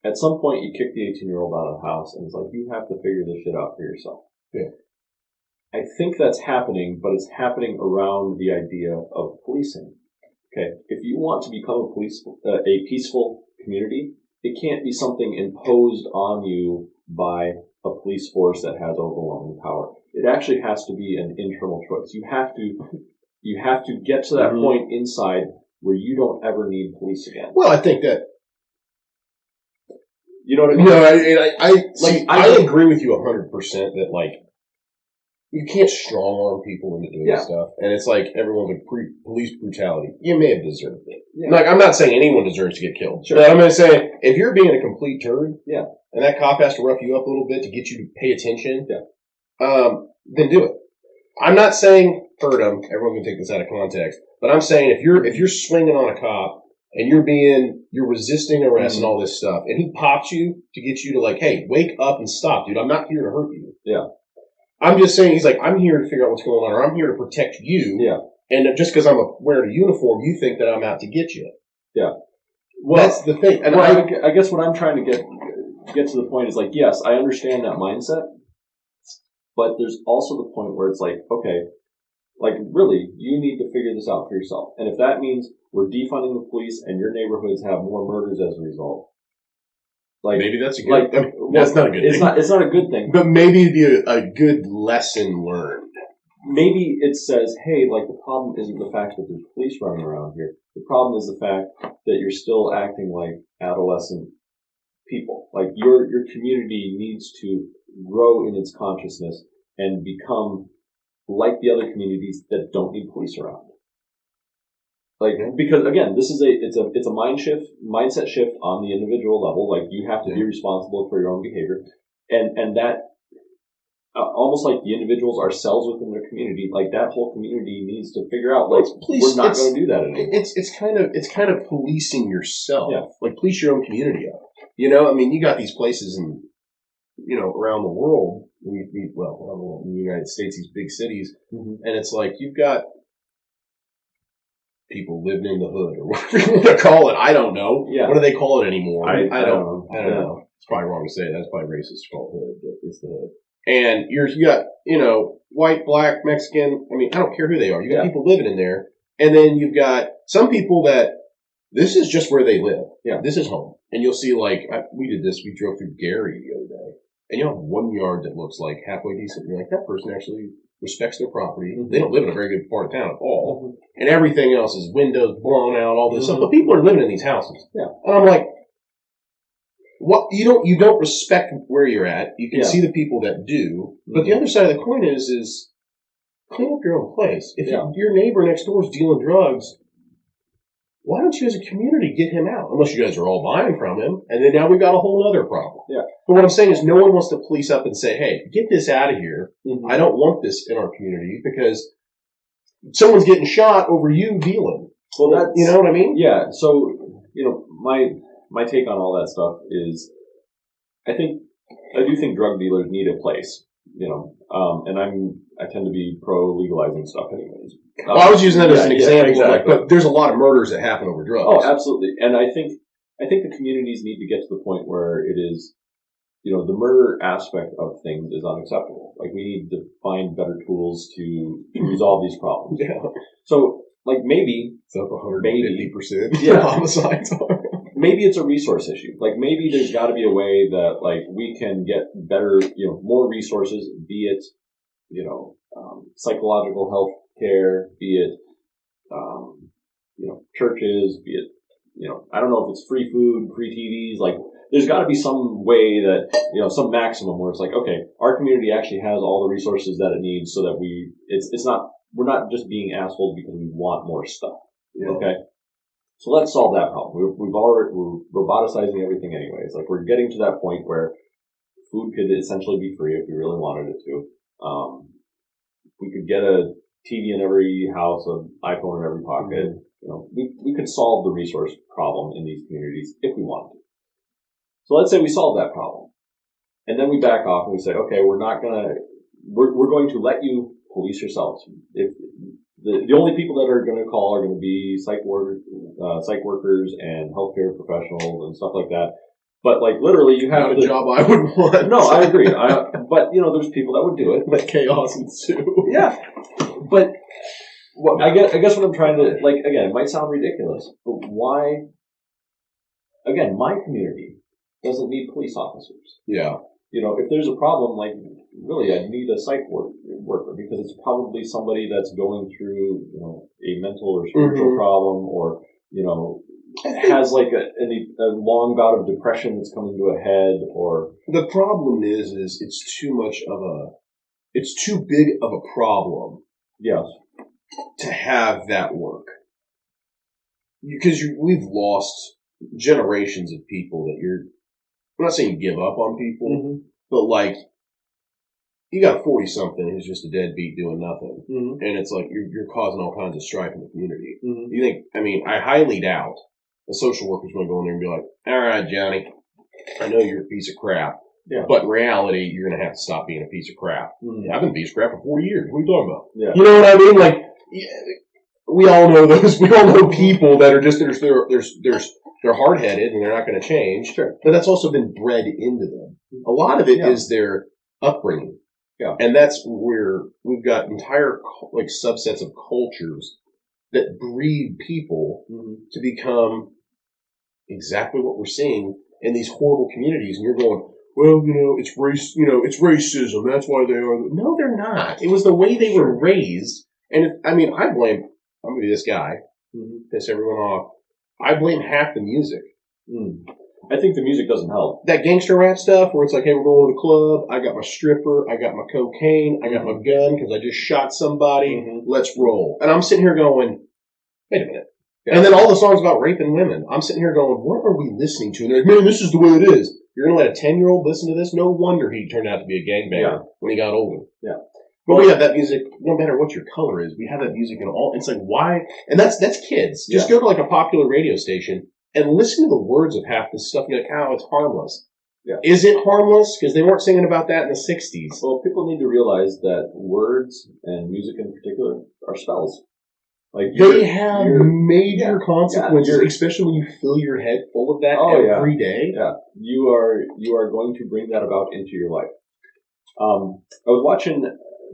at some point, you kick the 18-year-old out of the house, and it's like, you have to figure this shit out for yourself. Yeah. I think that's happening, but it's happening around the idea of policing. Okay, if you want to become a peaceful community, it can't be something imposed on you by a police force that has overwhelming power. It actually has to be an internal choice. You have to get to that point inside where you don't ever need police again. Well, I think that. You know what I mean? No, I agree with you 100% that, like, you can't strong arm people into doing stuff. And it's like everyone's like police brutality. You may have deserved it. Yeah. Like, I'm not saying anyone deserves to get killed. Sure. But I'm going to say, if you're being a complete turd, and that cop has to rough you up a little bit to get you to pay attention, then do it. I'm not saying hurt him. Everyone can take this out of context. But I'm saying if you're swinging on a cop and you're resisting arrest and all this stuff, and he pops you to get you to like, hey, wake up and stop, dude. I'm not here to hurt you. Yeah. I'm just saying, he's like, I'm here to figure out what's going on, or I'm here to protect you. Yeah. And just because I'm wearing a uniform, you think that I'm out to get you. Yeah. Well, that's the thing. And I guess what I'm trying to get to the point is like, yes, I understand that mindset, but there's also the point where it's like, okay, like really, you need to figure this out for yourself. And if that means we're defunding the police and your neighborhoods have more murders as a result, like maybe that's a good. That's not a good thing. It's not a good thing. But maybe it'd be a good lesson learned. Maybe it says, hey, like the problem isn't the fact that there's police running around here. The problem is the fact that you're still acting like adolescent people. Like your community needs to grow in its consciousness and become like the other communities that don't need police around. Like, because again, this is it's a mindset shift on the individual level. Like, you have to be responsible for your own behavior. And that, almost like the individuals are cells within their community. Like that whole community needs to figure out, like, we're not going to do that anymore. It's kind of policing yourself. Yeah. Like, police your own community up. You know, I mean, you got these places in, you know, around the world, around the world, in the United States, these big cities, and it's like you've got people living in the hood, or whatever you want to call it. I don't know. Yeah. What do they call it anymore? I don't know. It's probably wrong to say. That's probably racist to call it hood, but it's the hood. And you got, you know, white, black, Mexican. I mean, I don't care who they are. You got people living in there, and then you've got some people that this is just where they live. Yeah, this is home. And you'll see, like, we did this. We drove through Gary the other day, and you have one yard that looks like halfway decent. You're like, that person actually respects their property. They don't live in a very good part of town at all, and everything else is windows blown out, all this stuff. But people are living in these houses. Yeah, and I'm like, what? You don't respect where you're at. You can see the people that do, but the other side of the coin is clean up your own place. If your neighbor next door is dealing drugs, why don't you as a community get him out? Unless you guys are all buying from him, and then now we've got a whole other problem. Yeah. But what I'm saying is no one wants to police up and say, hey, get this out of here. I don't want this in our community because someone's getting shot over you dealing. Well, that's, you know what I mean? Yeah. So, you know, my take on all that stuff is I do think drug dealers need a place, you know, and I tend to be pro legalizing stuff anyways. Well, I was using that as an example, exactly. But there's a lot of murders that happen over drugs. Oh, absolutely. And I think the communities need to get to the point where it is, you know, the murder aspect of things is unacceptable. Like, we need to find better tools to resolve these problems. Yeah. So, like, maybe it's up 150%. Homicides are. Maybe it's a resource issue. Like, maybe there's got to be a way that, like, we can get better, you know, more resources, be it, you know, psychological health care, be it, you know, churches, be it, you know, I don't know if it's free food, free TVs, like, there's got to be some way that, you know, some maximum where it's like, okay, our community actually has all the resources that it needs so that we're not just being assholes because we want more stuff. Yeah. Okay? So let's solve that problem. We're roboticizing everything anyways. Like, we're getting to that point where food could essentially be free if we really wanted it to. We could get a TV in every house, an iPhone in every pocket. You know, we could solve the resource problem in these communities if we wanted to. So let's say we solve that problem, and then we back off and we say, okay, we're going to let you police yourselves. If the only people that are going to call are going to be psych workers and healthcare professionals and stuff like that. But, like, literally, you have not a job I would want. No, I agree. But, you know, there's people that would do it. Let chaos ensue. Yeah. But I guess what I'm trying to, like, again, it might sound ridiculous, but why, again, my community doesn't need police officers. Yeah. You know, if there's a problem, like, really, I need a psych worker because it's probably somebody that's going through, you know, a mental or spiritual problem, or, you know, has like a long bout of depression that's coming to a head. Or the problem is it's too big of a problem. Yes. To have that work, because we've lost generations of people that I'm not saying give up on people, but, like, you got 40-something who's just a deadbeat doing nothing, and it's like you're causing all kinds of strife in the community. You think? I mean, I highly doubt a social worker's going to go in there and be like, "All right, Johnny, I know you're a piece of crap, but in reality, you're going to have to stop being a piece of crap." I've been a piece of crap for 40 years. What are you talking about? Yeah. You know what I mean? Like, we all know those. We all know people that are just they're hard-headed and they're not going to change. Sure. But that's also been bred into them. A lot of it is their upbringing. Yeah. And that's where we've got entire, like, subsets of cultures that breed people to become exactly what we're seeing in these horrible communities. And you're going, well, you know, it's it's racism. That's why they are. No, they're not. It was the way they were raised. And I'm going to be this guy, piss everyone off. I blame half the music. I think the music doesn't help. That gangster rap stuff where it's like, hey, we're going to the club. I got my stripper. I got my cocaine. I got my gun because I just shot somebody. Let's roll. And I'm sitting here going, wait a minute. Yeah. And then all the songs about raping women. I'm sitting here going, what are we listening to? And they're like, man, this is the way it is. You're going to let a 10-year-old listen to this? No wonder he turned out to be a gangbanger when he got older. Yeah. But we have that music, no matter what your color is, we have that music in all, it's like, why? And that's kids. Just go to like a popular radio station and listen to the words of half this stuff and you're like, oh, it's harmless. Yeah. Is it harmless? Because they weren't singing about that in the 60s. Well, people need to realize that words and music in particular are spells. Like they have major consequences, especially when you fill your head full of that every day. Yeah, you are going to bring that about into your life. I was watching.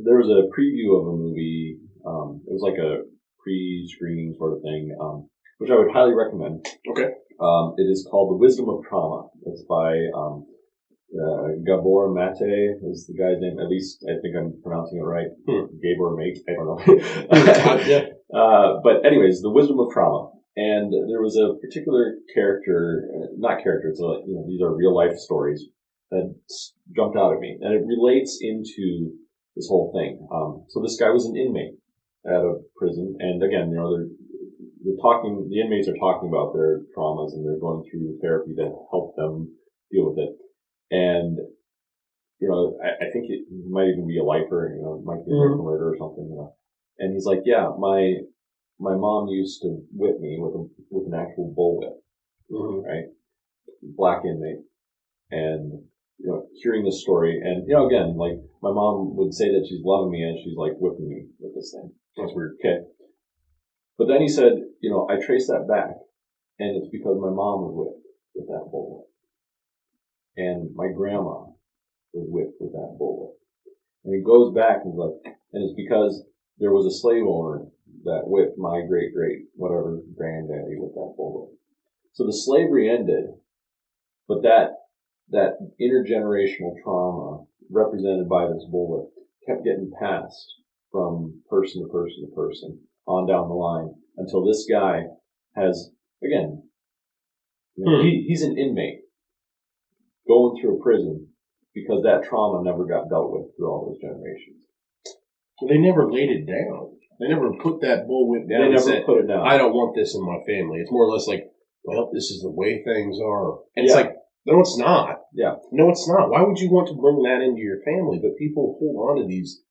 There was a preview of a movie. It was like a pre-screening sort of thing, which I would highly recommend. Okay. It is called The Wisdom of Trauma. It's by Gabor Mate is the guy's name. At least I think I'm pronouncing it right. Gabor Mate. I don't know. But anyways, The Wisdom of Trauma. And there was a particular character, it's these are real life stories that jumped out at me. And it relates into this whole thing. So this guy was an inmate at a prison. And again, the inmates are talking about their traumas and they're going through therapy to help them deal with it. And, I think it might even be a lifer, it might be a murder or something, And he's like, yeah, my mom used to whip me with an actual bullwhip, right? Black inmate. And, hearing this story and, again, like my mom would say that she's loving me and she's like whipping me with this thing. That's weird. Okay. But then he said, I traced that back and it's because my mom was whipped with that bullwhip. And my grandma was whipped with that bullwhip. And he goes back and he's like, and it's because there was a slave owner that whipped my great whatever granddaddy with that bullwhip. So the slavery ended, but that intergenerational trauma represented by this bullwhip kept getting passed from person to person to person on down the line until this guy has, again, he's an inmate going through a prison because that trauma never got dealt with through all those generations. Well, they never laid it down. They never put that bullwhip down. They never put it down. I don't want this in my family. It's more or less like, well, this is the way things are. And it's like, no, it's not. Yeah. No, it's not. Why would you want to bring that into your family? But people hold on to these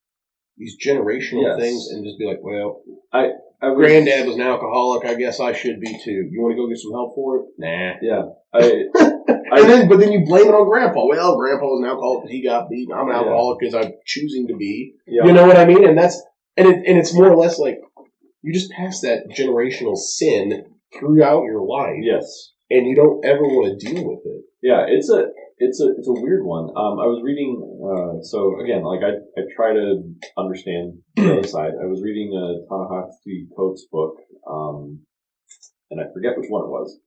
generational things and just be like, well, granddad was an alcoholic. I guess I should be too. You want to go get some help for it? Nah. Yeah. But then you blame it on grandpa. Well, grandpa was an alcoholic because he got beaten. I'm an alcoholic because I'm choosing to be. Yeah. You know what I mean? And it's more or less like you just pass that generational sin throughout your life. Yes. And you don't ever want to deal with it. Yeah, it's a weird one. I was reading, so again, like I try to understand the other side. I was reading Ta-Nehisi Coates' book, and I forget which one it was.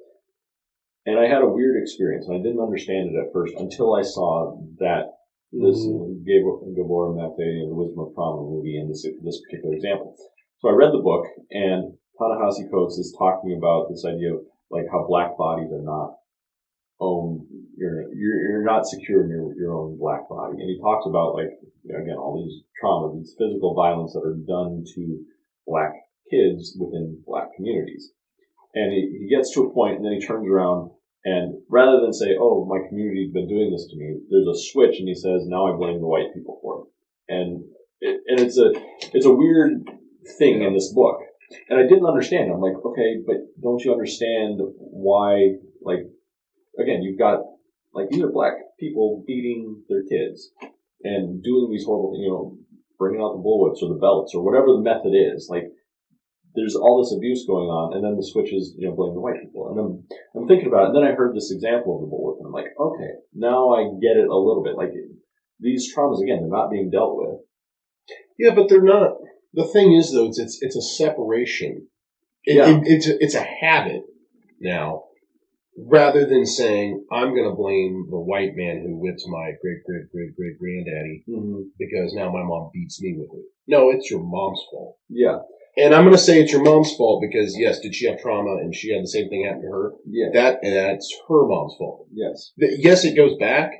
And I had a weird experience, and I didn't understand it at first until I saw that this Gabor Mate and the Wisdom of Trauma movie in this particular example. So I read the book, and Ta-Nehisi Coates is talking about this idea of like how black bodies are not owned. You're not secure in your own black body, and he talks about like again all these traumas, these physical violence that are done to black kids within black communities. And he gets to a point, and then he turns around, and rather than say, "Oh, my community's been doing this to me," there's a switch, and he says, "Now I blame the white people for it." And it's a weird thing in this book, and I didn't understand. I'm like, okay, but don't you understand why? Like, again, you've got like these are black people beating their kids and doing these horrible, bringing out the bullwhips or the belts or whatever the method is, like. There's all this abuse going on, and then the switch is, blame the white people. And I'm thinking about it, and then I heard this example of the bullwhip, and I'm like, okay, now I get it a little bit. Like, these traumas, again, they're not being dealt with. Yeah, but they're not. The thing is, though, it's a separation. It's a habit now, rather than saying, I'm going to blame the white man who whips my great-great-great-great-granddaddy because now my mom beats me with it. No, it's your mom's fault. Yeah. And I'm going to say it's your mom's fault because, yes, did she have trauma and she had the same thing happen to her? Yeah. That's her mom's fault. Yes. Yes, it goes back,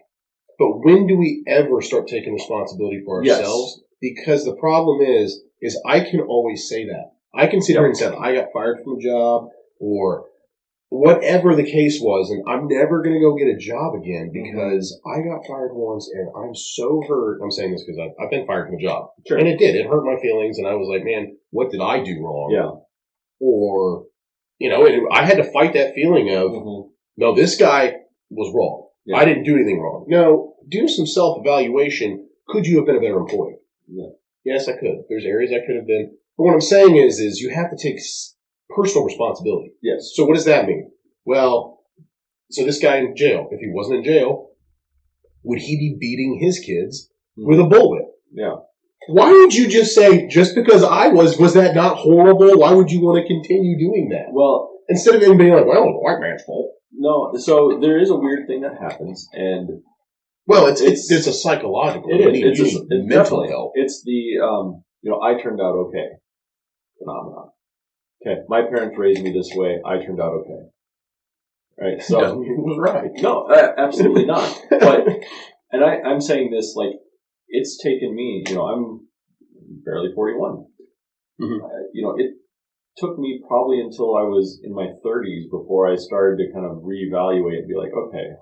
but when do we ever start taking responsibility for ourselves? Yes. Because the problem is I can always say that. I can sit here and say, I got fired from a job or whatever the case was, and I'm never going to go get a job again because I got fired once and I'm so hurt. I'm saying this because I've been fired from a job. Sure. And it did. It hurt my feelings, and I was like, man, what did I do wrong? Yeah. Or, I had to fight that feeling of, no, this guy was wrong. Yeah. I didn't do anything wrong. No, do some self-evaluation. Could you have been a better employee? Yeah. Yes, I could. There's areas I could have been. But what I'm saying is you have to take personal responsibility. Yes. So what does that mean? Well, so this guy in jail, if he wasn't in jail, would he be beating his kids with a bullwhip? Yeah. Why would you just say, just because I was that not horrible? Why would you want to continue doing that? Well, instead of him being like, well, it was the white man's fault. No, so there is a weird thing that happens, and well, it's a psychological. It is. It's mental health. It's the I turned out okay phenomenon. Okay, my parents raised me this way. I turned out okay. Right. So doesn't mean it was right. No, absolutely not. But and I'm saying this like it's taken me. I'm barely 41. It took me probably until I was in my 30s before I started to kind of reevaluate and be like, okay,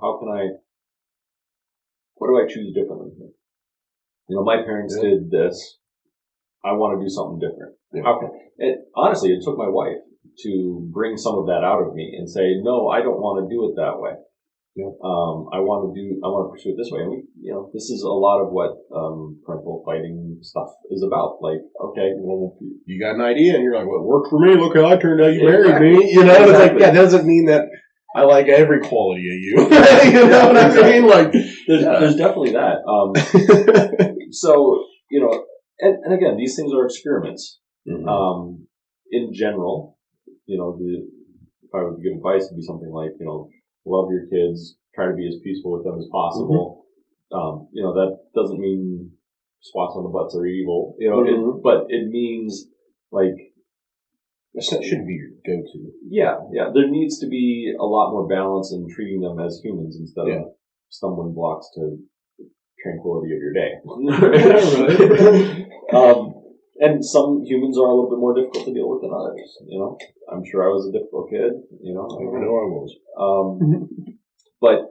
what do I choose differently here? My parents did this. I want to do something different. Yeah. How can honestly, it took my wife to bring some of that out of me and say, no, I don't want to do it that way. Yeah. I want to pursue it this way. And this is a lot of what, parental fighting stuff is about. Like, okay, well, you got an idea and you're like, well, it worked for me. Look how I turned out. You married me. It's like, that doesn't mean that I like every quality of you. You know what I mean? Like, there's definitely that. So, and again, these things are experiments. Mm-hmm. In general, if I were to give advice, it'd be something like, love your kids, try to be as peaceful with them as possible. Mm-hmm. That doesn't mean swats on the butts are evil, but it means like, that shouldn't be your go-to. Yeah. There needs to be a lot more balance in treating them as humans instead of stumbling blocks to tranquility of your day. And some humans are a little bit more difficult to deal with than others. I'm sure I was a difficult kid. I know I was. But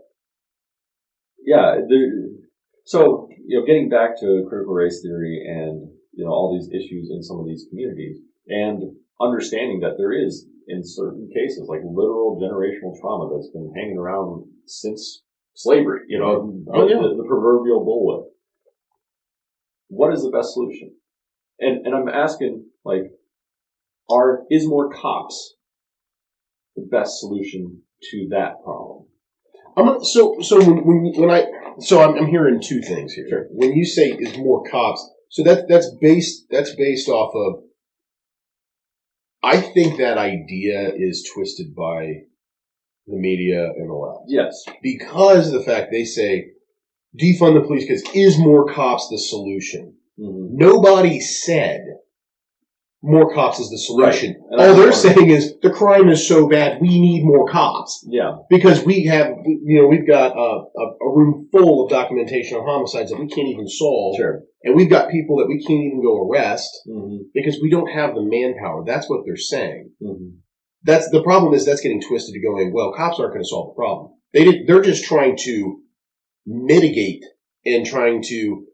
yeah, so getting back to critical race theory and all these issues in some of these communities, and understanding that there is, in certain cases, like literal generational trauma that's been hanging around since slavery. The proverbial bullwhip. What is the best solution? And I'm asking, like, is more cops the best solution to that problem? I'm hearing two things here. Sure. When you say is more cops, so that's based off of. I think that idea is twisted by the media and the left. Yes, because of the fact they say defund the police because is more cops the solution? Mm-hmm. Nobody said more cops is the solution. Right. All they're saying is the crime is so bad, we need more cops. Yeah. Because we've got a room full of documentation on homicides that we can't even solve. Sure. And we've got people that we can't even go arrest because we don't have the manpower. That's what they're saying. Mm-hmm. That's the problem is that's getting twisted to going, well, cops aren't going to solve the problem. They're just trying to mitigate and trying to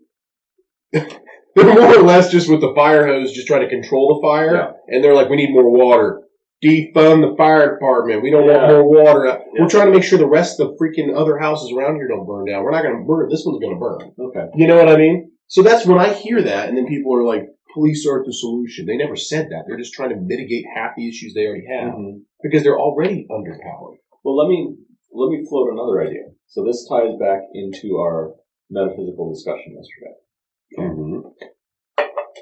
they're more or less just with the fire hose, just trying to control the fire. Yeah. And they're like, we need more water. Defund the fire department. We don't want more water. Yeah. We're trying to make sure the rest of the freaking other houses around here don't burn down. We're not going to burn. This one's going to burn. Okay. You know what I mean? So that's when I hear that, and then people are like, police aren't the solution. They never said that. They're just trying to mitigate half the issues they already have because they're already underpowered. Well, let me float another idea. So this ties back into our metaphysical discussion yesterday. Mm-hmm.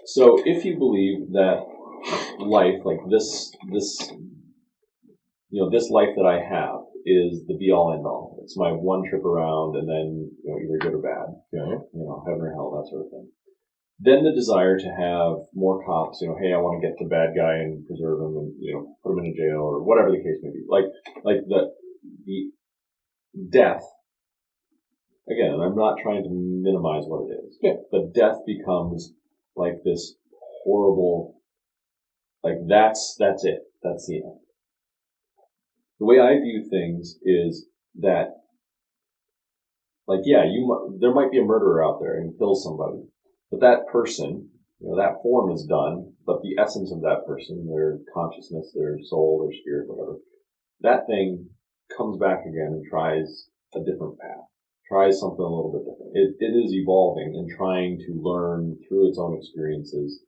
So if you believe that life, like this life that I have is the be all end all. It's my one trip around and then, either good or bad, heaven or hell, that sort of thing. Then the desire to have more cops, hey, I want to get the bad guy and preserve him and, put him in a jail or whatever the case may be. Like the death. Again, I'm not trying to minimize what it is. Yeah. But death becomes like this horrible, like that's it. That's the end. the way I view things is that, like, yeah, there might be a murderer out there and kills somebody, but that person, that form is done, but the essence of that person, their consciousness, their soul, their spirit, whatever, that thing comes back again and tries a different path, tries something a little bit different. It is evolving and trying to learn through its own experiences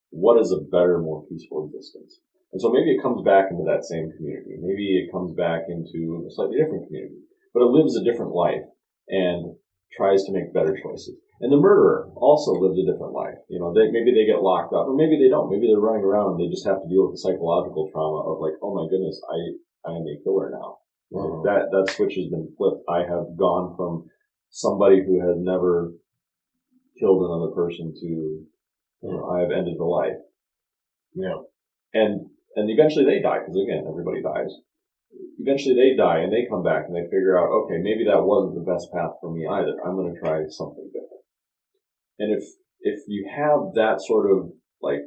what is a better, more peaceful existence. And so maybe it comes back into that same community. Maybe it comes back into a slightly different community, but it lives a different life and tries to make better choices. And the murderer also lives a different life. Maybe they get locked up, or maybe they don't. Maybe they're running around and they just have to deal with the psychological trauma of like, oh my goodness, I am a killer now. Mm-hmm. That switch has been flipped. I have gone from somebody who has never killed another person to, I have ended the life. Yeah. And eventually they die, because again, everybody dies. Eventually they die and they come back and they figure out, okay, maybe that wasn't the best path for me either. I'm going to try something different. And if you have that sort of like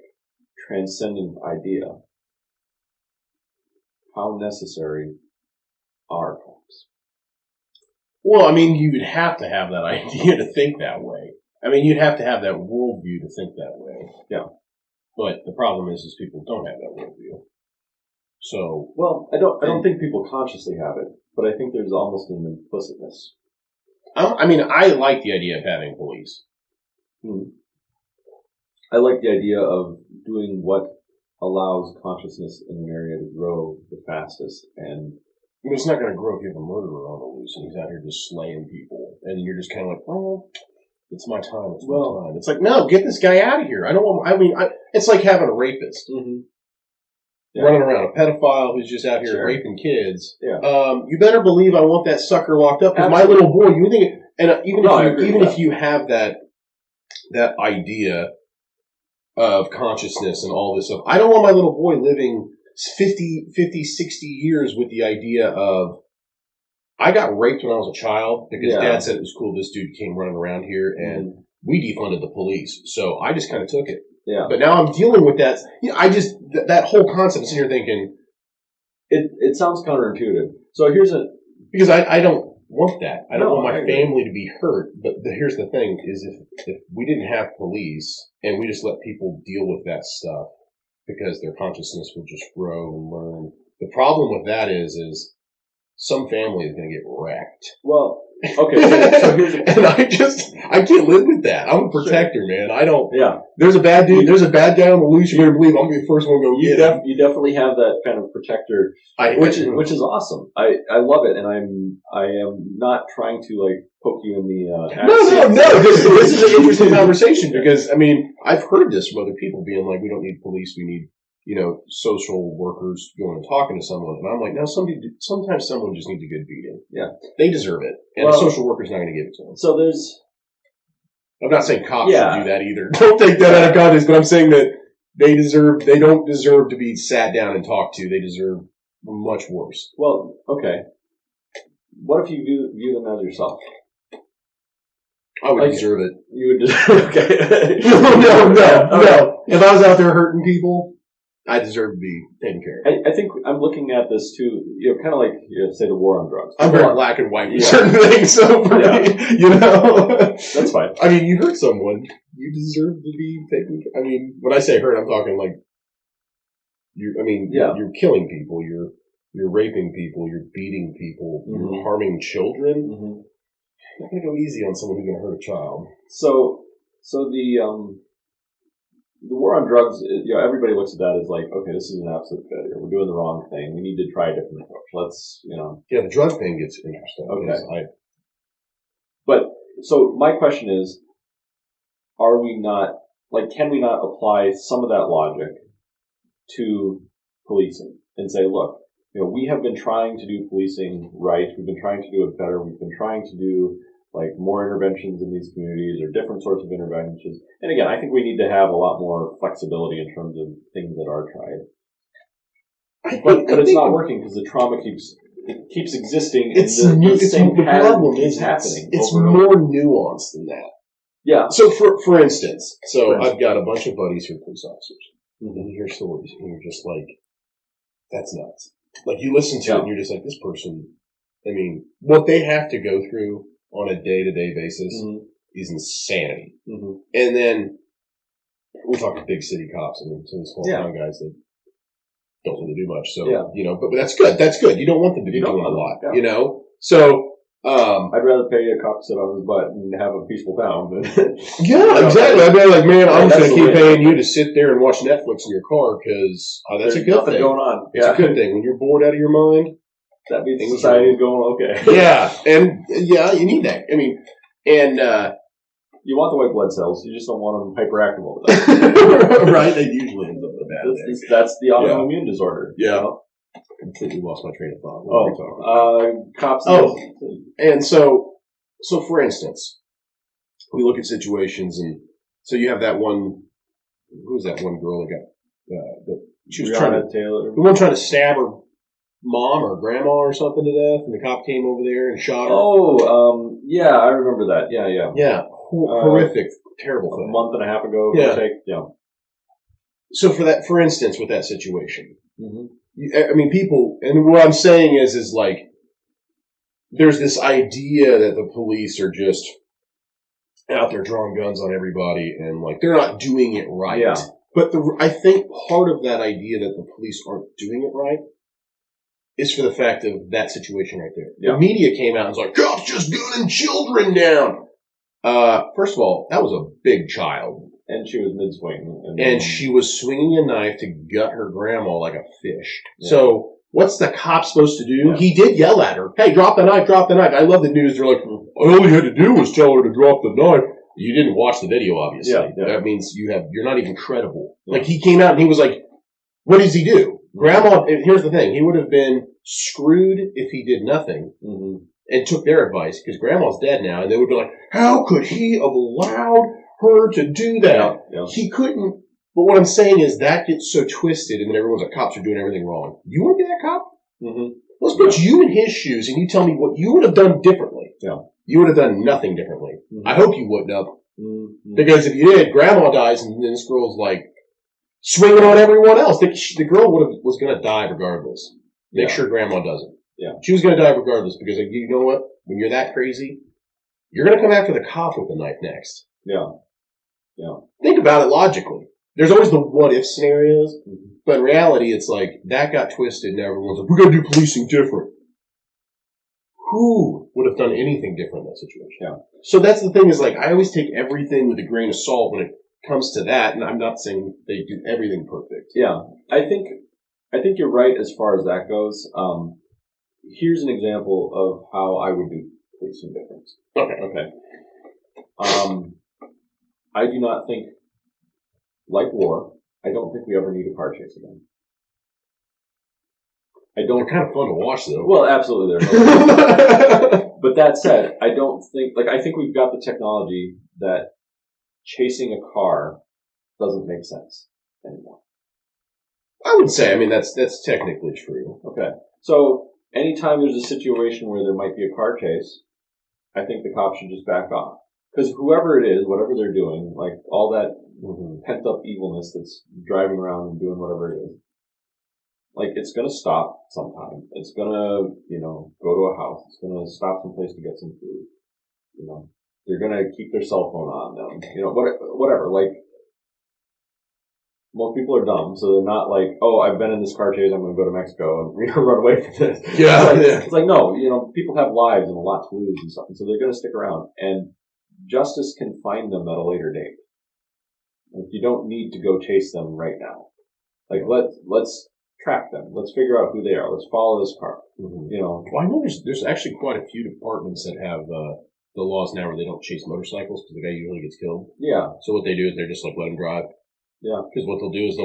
transcendent idea, how necessary are cops? Well, I mean, you would have to have that idea to think that way. I mean, you'd have to have that worldview to think that way. Yeah. But the problem is people don't have that worldview. So, well, I don't think people consciously have it, but I think there's almost an implicitness. I mean, I like the idea of having police. I like the idea of doing what allows consciousness in an area to grow the fastest. And it's not going to grow if you have a murderer on the loose and he's out here just slaying people, and you're just kind of like, well, it's my time. It's my time. It's like, no, get this guy out of here. I don't want. I mean, it's like having a rapist. Running around, a pedophile who's just out here raping kids. Yeah. You better believe I want that sucker locked up. Because my little boy, you think, and even if you have that idea of consciousness and all this stuff, I don't want my little boy living 50, 60 years with the idea of, I got raped when I was a child because Dad said it was cool. This dude came running around here and we defunded the police. So I just kind of took it. Yeah. But now I'm dealing with that. That whole concept is here thinking. It sounds counterintuitive. So because I don't want that. I don't want my family to be hurt. But here's the thing is if we didn't have police and we just let people deal with that stuff because their consciousness will just grow and learn. The problem with that is some family is going to get wrecked. Well, okay. So here's and I can't live with that. I'm a protector, man. I don't. Yeah. There's a bad dude. There's a bad guy on the loose. You better believe I'm gonna be the first one to go get him. You definitely have that kind of protector, which is awesome. I love it, and I am not trying to like poke you in the. No. This is an interesting conversation because I mean I've heard this from other people being like, we don't need police. We need social workers going and talking to someone. And I'm like, no, sometimes someone just needs a good beating. Yeah. They deserve it. And a social worker's not going to give it to them. So I'm not saying cops should do that either. Don't take that out of context, but I'm saying that they don't deserve to be sat down and talked to. They deserve much worse. Well, okay. What if you view them as yourself? I would deserve it. You would deserve okay. No. If I was out there hurting people, I deserve to be taken care of. I think I'm looking at this too, kind of like, say, the war on drugs. I'm very black and white with certain things, so for me, That's fine. I mean, you hurt someone, you deserve to be taken care of. I mean, when I say hurt, I'm talking like, you're killing people, you're raping people, you're beating people, you're harming children. You're not going to go easy on someone who's going to hurt a child. So the war on drugs, everybody looks at that as like, okay, this is an absolute failure. We're doing the wrong thing. We need to try a different approach. Let's, Yeah, the drug thing gets interesting. Okay. But, so my question is, can we not apply some of that logic to policing and say, look, we have been trying to do policing right. We've been trying to do it better. We've been trying to do like more interventions in these communities or different sorts of interventions. And again, I think we need to have a lot more flexibility in terms of things that are tried. But it's not working because the trauma keeps existing. The problem is happening. It's more nuanced than that. Yeah. So for instance, I've got a bunch of buddies who are police officers. And you hear stories and you're just like, that's nuts. like you listen to it and you're just like, this person, I mean, what they have to go through on a day-to-day basis is insanity. And then we're talking big city cops. I mean, some of the small town guys that don't really do much. So, you know, but that's good. That's good. You don't want them to be doing a lot, you know? So, I'd rather pay a cop sit on his butt and have a peaceful town. Than, yeah, exactly. I'd be like, man, I'm just going to keep paying you to sit there and watch Netflix in your car because that's a good thing. Going on. It's a good thing. When you're bored out of your mind, that means society is going okay. Yeah, and you need that. I mean, and you want the white blood cells. You just don't want them hyperactive all the time. Right? They usually end up with a bad thing. That's the autoimmune disorder. Yeah. You know? Completely lost my train of thought. Cops. And so for instance, we look at situations, and so you have that one. Who was that one girl that got she was Taylor, the one trying to stab her mom or grandma or something to death, and the cop came over there and shot her. Oh, yeah, I remember that. Yeah. Horrific, terrible thing. A month and a half ago. Yeah. So for instance, with that situation. I mean, people, and what I'm saying is like, there's this idea that the police are just out there drawing guns on everybody and like, they're not doing it right. Yeah. But I think part of that idea that the police aren't doing it right is for the fact of that situation right there. Yeah. The media came out and was like, cops just gunning children down. First of all, that was a big child. And she was mid-swing. And she was swinging a knife to gut her grandma like a fish. Yeah. So what's the cop supposed to do? Yeah. He did yell at her, hey, drop the knife, drop the knife. I love the news. They're like, all you had to do was tell her to drop the knife. You didn't watch the video, obviously. Yeah. That means you're not even credible. Yeah. Like, he came out and he was like, what does he do? Grandma, here's the thing. He would have been screwed if he did nothing and took their advice, because grandma's dead now. And they would be like, how could he have allowed her to do that? Yeah. He couldn't. But what I'm saying is that gets so twisted, and then everyone's like, cops are doing everything wrong. You want to be that cop? Let's put you in his shoes, and you tell me what you would have done differently. Yeah. You would have done nothing differently. I hope you wouldn't have. Because if you did, grandma dies, and then this girl's like swinging on everyone else. The girl was going to die regardless. Make sure grandma doesn't. Yeah. She was going to die regardless, because like, you know what? When you're that crazy, you're going to come after the cop with the knife next. Yeah. Yeah. Think about it logically. There's always the what if scenarios, but in reality, it's like that got twisted, and everyone's like, we're going to do policing different. Who would have done anything different in that situation? Yeah. So that's the thing, is like, I always take everything with a grain of salt when it comes to that, and I'm not saying they do everything perfect. Yeah. I think you're right as far as that goes. Here's an example of how I would do policing difference. Okay. I do not think, like war, I don't think we ever need a car chase again. They're kind of fun to watch, though. Well, absolutely, they're fun. But that said, I think we've got the technology that chasing a car doesn't make sense anymore. I would say, I mean, that's technically true. Okay. So, anytime there's a situation where there might be a car chase, I think the cops should just back off. Because whoever it is, whatever they're doing, like all that pent-up evilness that's driving around and doing whatever it is, like, it's going to stop sometime. It's going to, go to a house. It's going to stop someplace to get some food. They're going to keep their cell phone on them. Whatever. Like, most people are dumb, so they're not like, oh, I've been in this car chase, I'm going to go to Mexico and run away from this. Yeah. It's like, no, people have lives and a lot to lose and stuff, and so they're going to stick around. And justice can find them at a later date. Like, you don't need to go chase them right now. Like, let's track them. Let's figure out who they are. Let's follow this car. Well, I know there's actually quite a few departments that have the laws now where they don't chase motorcycles because the guy usually gets killed. Yeah. So what they do is they're just like, let him drive. Yeah. Because what they'll do is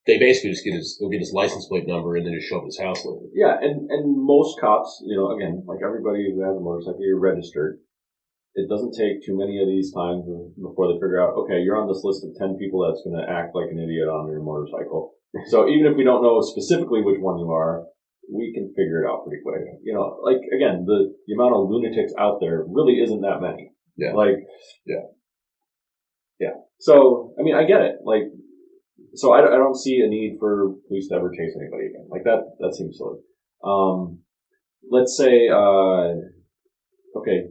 they basically just they'll get his license plate number and then just show up at his house later. Yeah, and most cops, again, like everybody who has a motorcycle, you're registered. It doesn't take too many of these times before they figure out, okay, you're on this list of 10 people that's going to act like an idiot on your motorcycle. So even if we don't know specifically which one you are, we can figure it out pretty quick. Like, again, the amount of lunatics out there really isn't that many. Yeah. Like, yeah. So, I mean, I get it. Like, So I don't see a need for police to ever chase anybody again. Like that seems silly. Let's say, okay,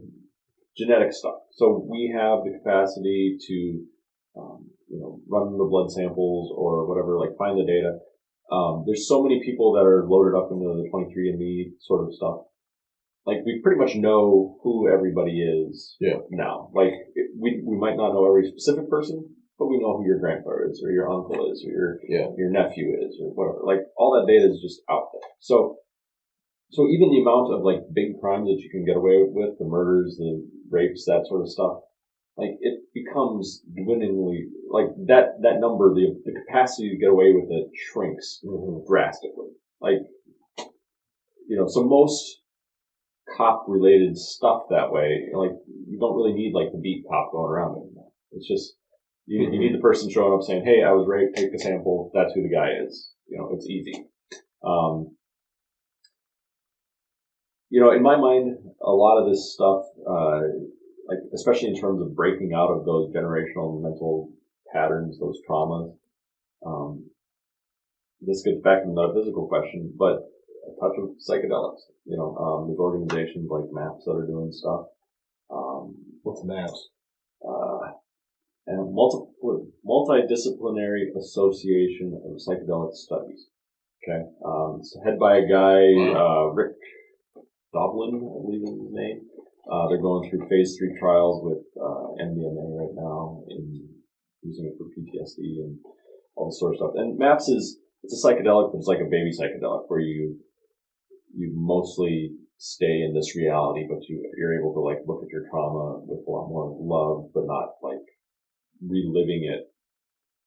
genetic stuff. So we have the capacity to, run the blood samples or whatever, like find the data. There's so many people that are loaded up into the 23andMe sort of stuff. Like we pretty much know who everybody is now. Like we might not know every specific person, but we know who your grandfather is or your uncle is or your nephew is or whatever. Like all that data is just out there. So even the amount of like big crimes that you can get away with, the murders, the rapes, that sort of stuff, like it becomes dwindlingly like that number, the capacity to get away with it shrinks drastically. Like so most cop related stuff that way, like you don't really need like the beat cop going around anymore. It's just you need the person showing up saying, "Hey, I was raped. Take the sample. That's who the guy is." It's easy. In my mind, a lot of this stuff, like especially in terms of breaking out of those generational mental patterns, those traumas. This gets back to the metaphysical question, but a touch of psychedelics. There's organizations like MAPS that are doing stuff. What's MAPS? And multidisciplinary association of psychedelic studies. Okay, it's head by a guy, Rick Doblin, I believe is his name. They're going through phase 3 trials with MDMA right now, using it for PTSD and all this sort of stuff. And MAPS it's a psychedelic, but it's like a baby psychedelic where you mostly stay in this reality, but you're able to like look at your trauma with a lot more love, but not like reliving it.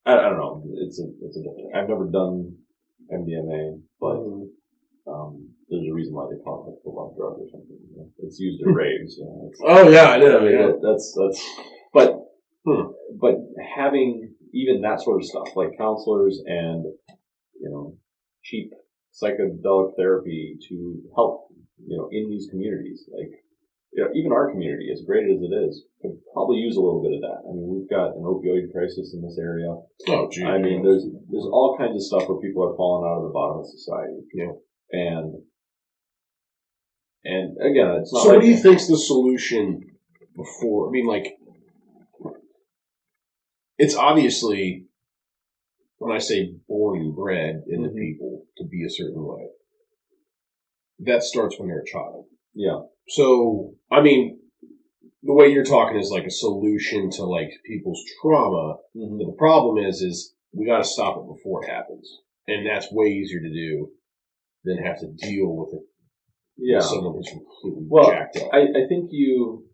I don't know. It's a different. I've never done MDMA, but there's a reason why they call it like the love drug or something. It's used at raves. Oh yeah, I know. That's. But having even that sort of stuff, like counselors and cheap psychedelic therapy to help in these communities, like even our community, as great as it is, could probably use a little bit of that. I mean, we've got an opioid crisis in this area. Oh, geez. I mean, there's all kinds of stuff where people are falling out of the bottom of society. Yeah. And again, it's not. So, what do you think's the solution before? I mean, like, it's obviously, when I say born and bred into people to be a certain way, that starts when they're a child. Yeah. So, I mean, the way you're talking is like a solution to like people's trauma. But the problem is we got to stop it before it happens, and that's way easier to do than have to deal with it. Yeah. With someone who's completely jacked up. I think you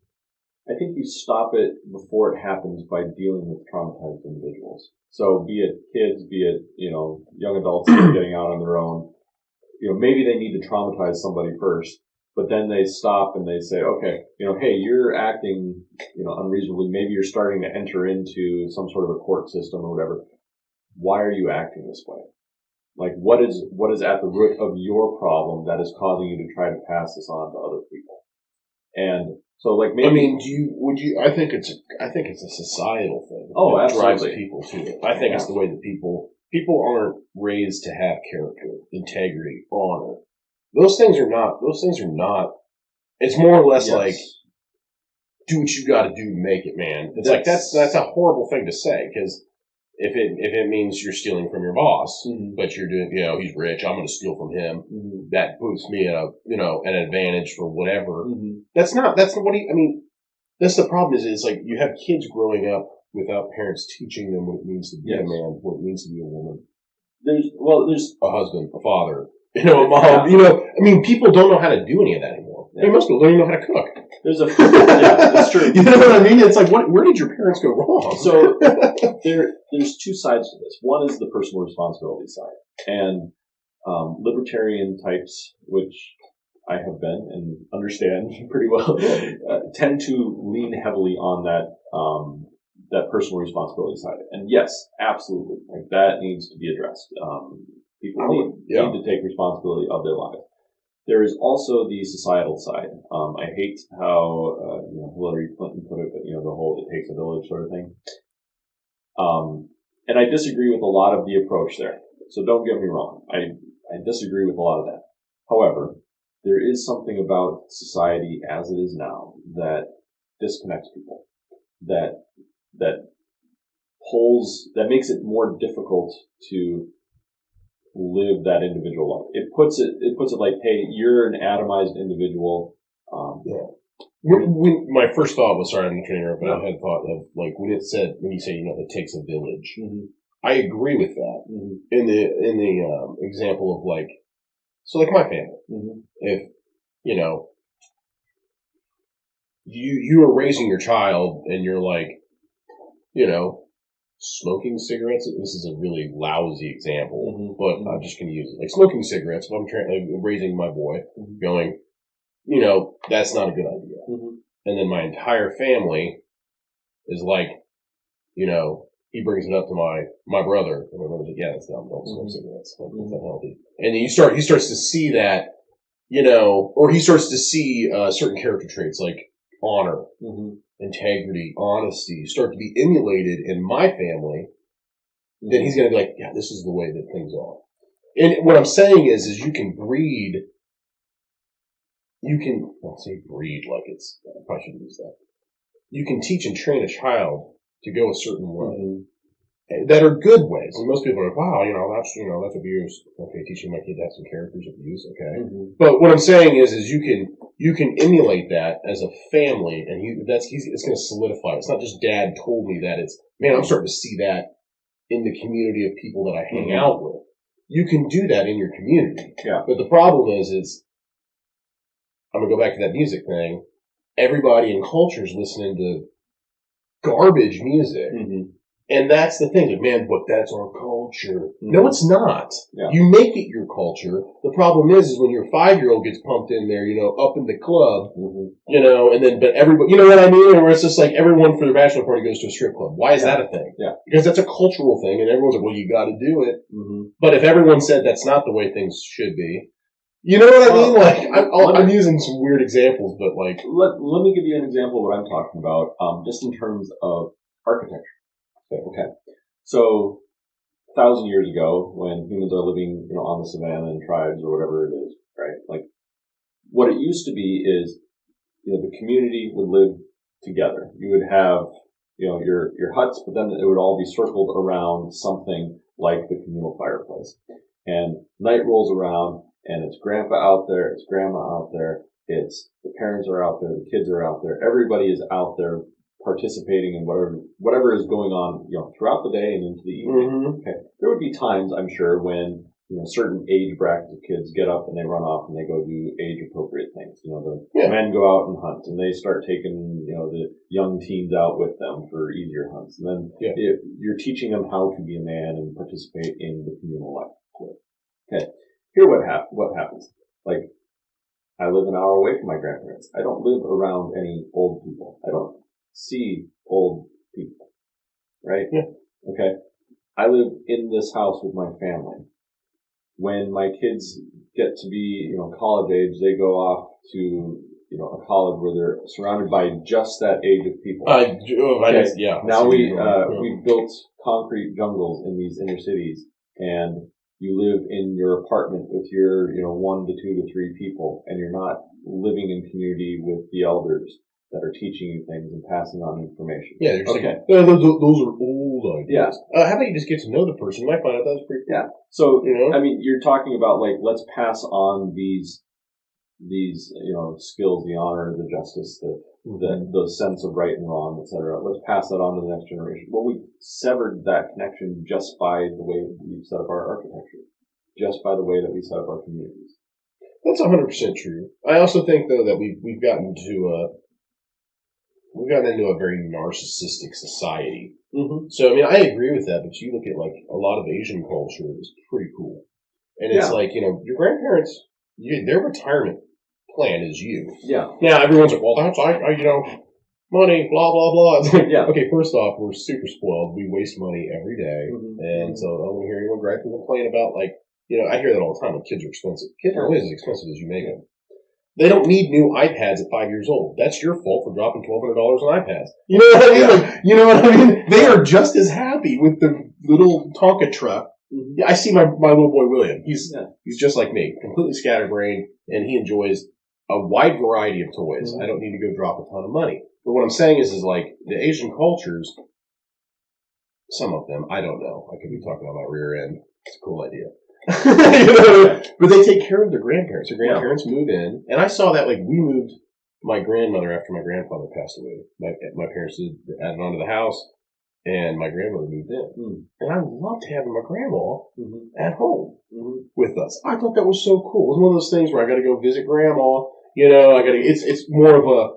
stop it before it happens by dealing with traumatized individuals. So be it kids, be it young adults that are getting out on their own. Maybe they need to traumatize somebody first. But then they stop and they say, okay, hey, you're acting, unreasonably. Maybe you're starting to enter into some sort of a court system or whatever. Why are you acting this way? Like, what is at the root of your problem that is causing you to try to pass this on to other people? And so, like, maybe. I mean, I think it's a societal thing. Oh, that absolutely. Drives people to it. I think it's the way that people aren't raised to have character, integrity, honor. Those things are not. It's more or less like, do what you got to do to make it, man. It's like that's a horrible thing to say, because if it means you're stealing from your boss, but you're doing, he's rich, I'm going to steal from him. That puts me at an advantage for whatever. That's the problem. Is like you have kids growing up without parents teaching them what it means to be a man, what it means to be a woman. There's a husband, a father. A mom, people don't know how to do any of that anymore. Yeah. They must don't even know how to cook. That's true. You know what I mean? It's like, where did your parents go wrong? So there's two sides to this. One is the personal responsibility side, and libertarian types, which I have been and understand pretty well, tend to lean heavily on that personal responsibility side. And yes, absolutely, like that needs to be addressed. People need to take responsibility of their lives. There is also the societal side. I hate how Hillary Clinton put it, but the whole "it takes a village" sort of thing. And I disagree with a lot of the approach there. So don't get me wrong. I disagree with a lot of that. However, there is something about society as it is now that disconnects people, that makes it more difficult to live that individual life. It puts it like, hey, you're an atomized individual. My first thought was, sorry, I'm trying to interrupt, but I had thought of, like, when you say, it takes a village. Mm-hmm. I agree with that. Mm-hmm. In the example of, like, so like my family, mm-hmm. If, you are raising your child and you're like, smoking cigarettes. This is a really lousy example, mm-hmm. but I'm just going to use it. Like smoking cigarettes. If I'm raising my boy, mm-hmm. going, that's not a good idea. Mm-hmm. And then my entire family is like, he brings it up to my brother, and my brother's like, yeah, that's dumb. Don't smoke cigarettes. That's unhealthy. And then he starts to see that, or he starts to see certain character traits like honor, mm-hmm. integrity, honesty start to be emulated in my family. Mm-hmm. Then he's going to be like, yeah, this is the way that things are. And what I'm saying is you can breed. I'll say breed like it's, I probably shouldn't use that. You can teach and train a child to go a certain way, mm-hmm. that are good ways. And most people are like, wow, that's abuse. Okay, teaching my kid to have some characters of abuse, okay. Mm-hmm. But what I'm saying is you can emulate that as a family, and it's going to solidify. It's not just dad told me that. It's, man, I'm starting to see that in the community of people that I hang mm-hmm. out with. You can do that in your community. Yeah. But the problem is I'm going to go back to that music thing. Everybody in culture is listening to garbage music. Mm-hmm. And that's the thing. Like, man, but that's our culture. Mm-hmm. No, it's not. Yeah. You make it your culture. The problem is when your 5-year-old gets pumped in there, up in the club, mm-hmm. And then, but everybody, you know what I mean? Where it's just like everyone for their bachelor party goes to a strip club. Why is that a thing? Yeah. Because that's a cultural thing, and everyone's like, well, you gotta do it. Mm-hmm. But if everyone said that's not the way things should be, you know what I mean? Like, I'm using some weird examples, but like... Let me give you an example of what I'm talking about, just in terms of architecture. Okay. So, 1,000 years ago, when humans are living, on the savannah in tribes or whatever it is, right? Like, what it used to be is, the community would live together. You would have, your huts, but then it would all be circled around something like the communal fireplace. And night rolls around, and it's grandpa out there, it's grandma out there, it's the parents are out there, the kids are out there, everybody is out there participating in whatever is going on, throughout the day and into the evening. Mm-hmm. Okay. There would be times, I'm sure, when, certain age brackets of kids get up and they run off and they go do age appropriate things. The men go out and hunt and they start taking, the young teens out with them for easier hunts. And then you're teaching them how to be a man and participate in the communal life. Okay. Here what happens. Like, I live an hour away from my grandparents. I don't live around any old people. I don't see old people. Right? Yeah. Okay. I live in this house with my family. When my kids get to be, college age, they go off to, a college where they're surrounded by just that age of people. Now we've built concrete jungles in these inner cities, and you live in your apartment with your, 1 to 2 to 3 people, and you're not living in community with the elders that are teaching you things and passing on information. Yeah, okay. Those are old ideas. Yeah. How about you just get to know the person? You might find out that's pretty cool. Yeah. So, I mean, you're talking about, like, let's pass on these, skills, the honor, the justice, the sense of right and wrong, etc. Let's pass that on to the next generation. Well, we severed that connection just by the way we set up our architecture, just by the way that we set up our communities. That's 100% true. I also think, though, that we've gotten into a very narcissistic society. Mm-hmm. So, I mean, I agree with that, but you look at, like, a lot of Asian culture is pretty cool. And it's like, your grandparents, their retirement plan is you. Yeah. Now, everyone's like, well, that's, money, blah, blah, blah. It's like, okay, first off, we're super spoiled. We waste money every day. Mm-hmm. And so I don't want to hear anyone gripe and complain about, like, I hear that all the time, like, kids are expensive. Kids are always as expensive as you make them. They don't need new iPads at 5 years old. That's your fault for dropping $1,200 on iPads. You know what I mean? Yeah. Like, you know what I mean? They are just as happy with the little Tonka truck. Mm-hmm. I see my little boy William. He's just like me, completely scatterbrained, and he enjoys a wide variety of toys. Mm-hmm. I don't need to go drop a ton of money. But what I'm saying is like the Asian cultures, some of them, I don't know. I could be talking on my rear end. It's a cool idea. But they take care of their grandparents. Their grandparents move in. And I saw that, like, we moved my grandmother after my grandfather passed away. My parents added on to the house, and my grandmother moved in. Mm. And I loved having my grandma at home with us. I thought that was so cool. It was one of those things where I got to go visit grandma. You know, it's more of a,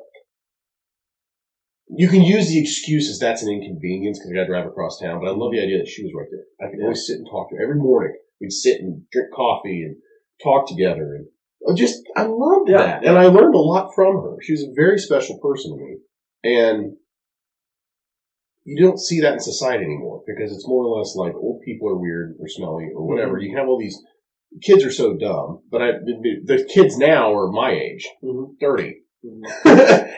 you can use the excuse as that's an inconvenience because I got to drive across town, but I love the idea that she was right there. I could always sit and talk to her every morning. We'd sit and drink coffee and talk together, and I loved that. And I learned a lot from her. She was a very special person to me, and you don't see that in society anymore because it's more or less like old people are weird or smelly or whatever. Mm-hmm. You can have all these kids are so dumb, but the kids now are my age, 30.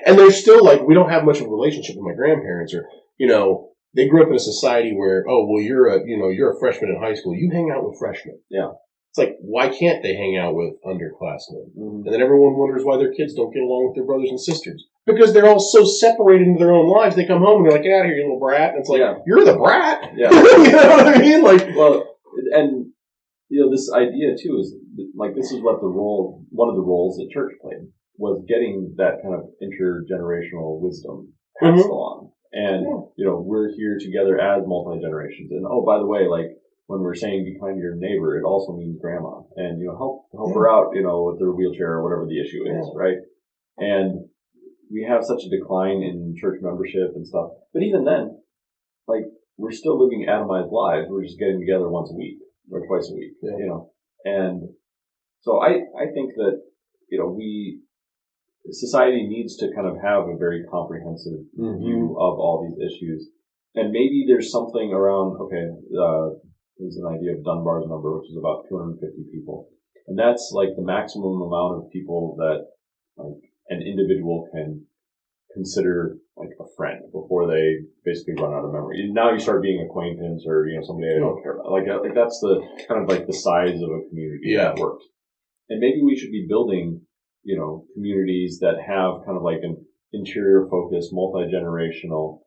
And they're still like, we don't have much of a relationship with my grandparents, or, you know, they grew up in a society where, oh, well, you're a freshman in high school. You hang out with freshmen. Yeah. It's like, why can't they hang out with underclassmen? Mm-hmm. And then everyone wonders why their kids don't get along with their brothers and sisters. Because they're all so separated into their own lives. They come home and they're like, get out of here, you little brat. And it's like, you're the brat. Yeah. You know what I mean? Like, well, and, you know, this idea too is like, this is what one of the roles that church played was getting that kind of intergenerational wisdom passed along. And, you know, we're here together as multi-generations. And, oh, by the way, like, when we're saying be kind to your neighbor, it also means grandma. And, you know, help her out, you know, with her wheelchair or whatever the issue is, right? And we have such a decline in church membership and stuff. But even then, like, we're still living atomized lives. We're just getting together once a week or twice a week, you know. And so I think that, you know, society needs to kind of have a very comprehensive view of all these issues. And maybe there's something around, there's an idea of Dunbar's number, which is about 250 people. And that's like the maximum amount of people that like an individual can consider like a friend before they basically run out of memory. Now you start being acquaintance or, you know, somebody I don't care about. Like that's the kind of like the size of a community that works. And maybe we should be building, you know, communities that have kind of like an interior focus, multi-generational,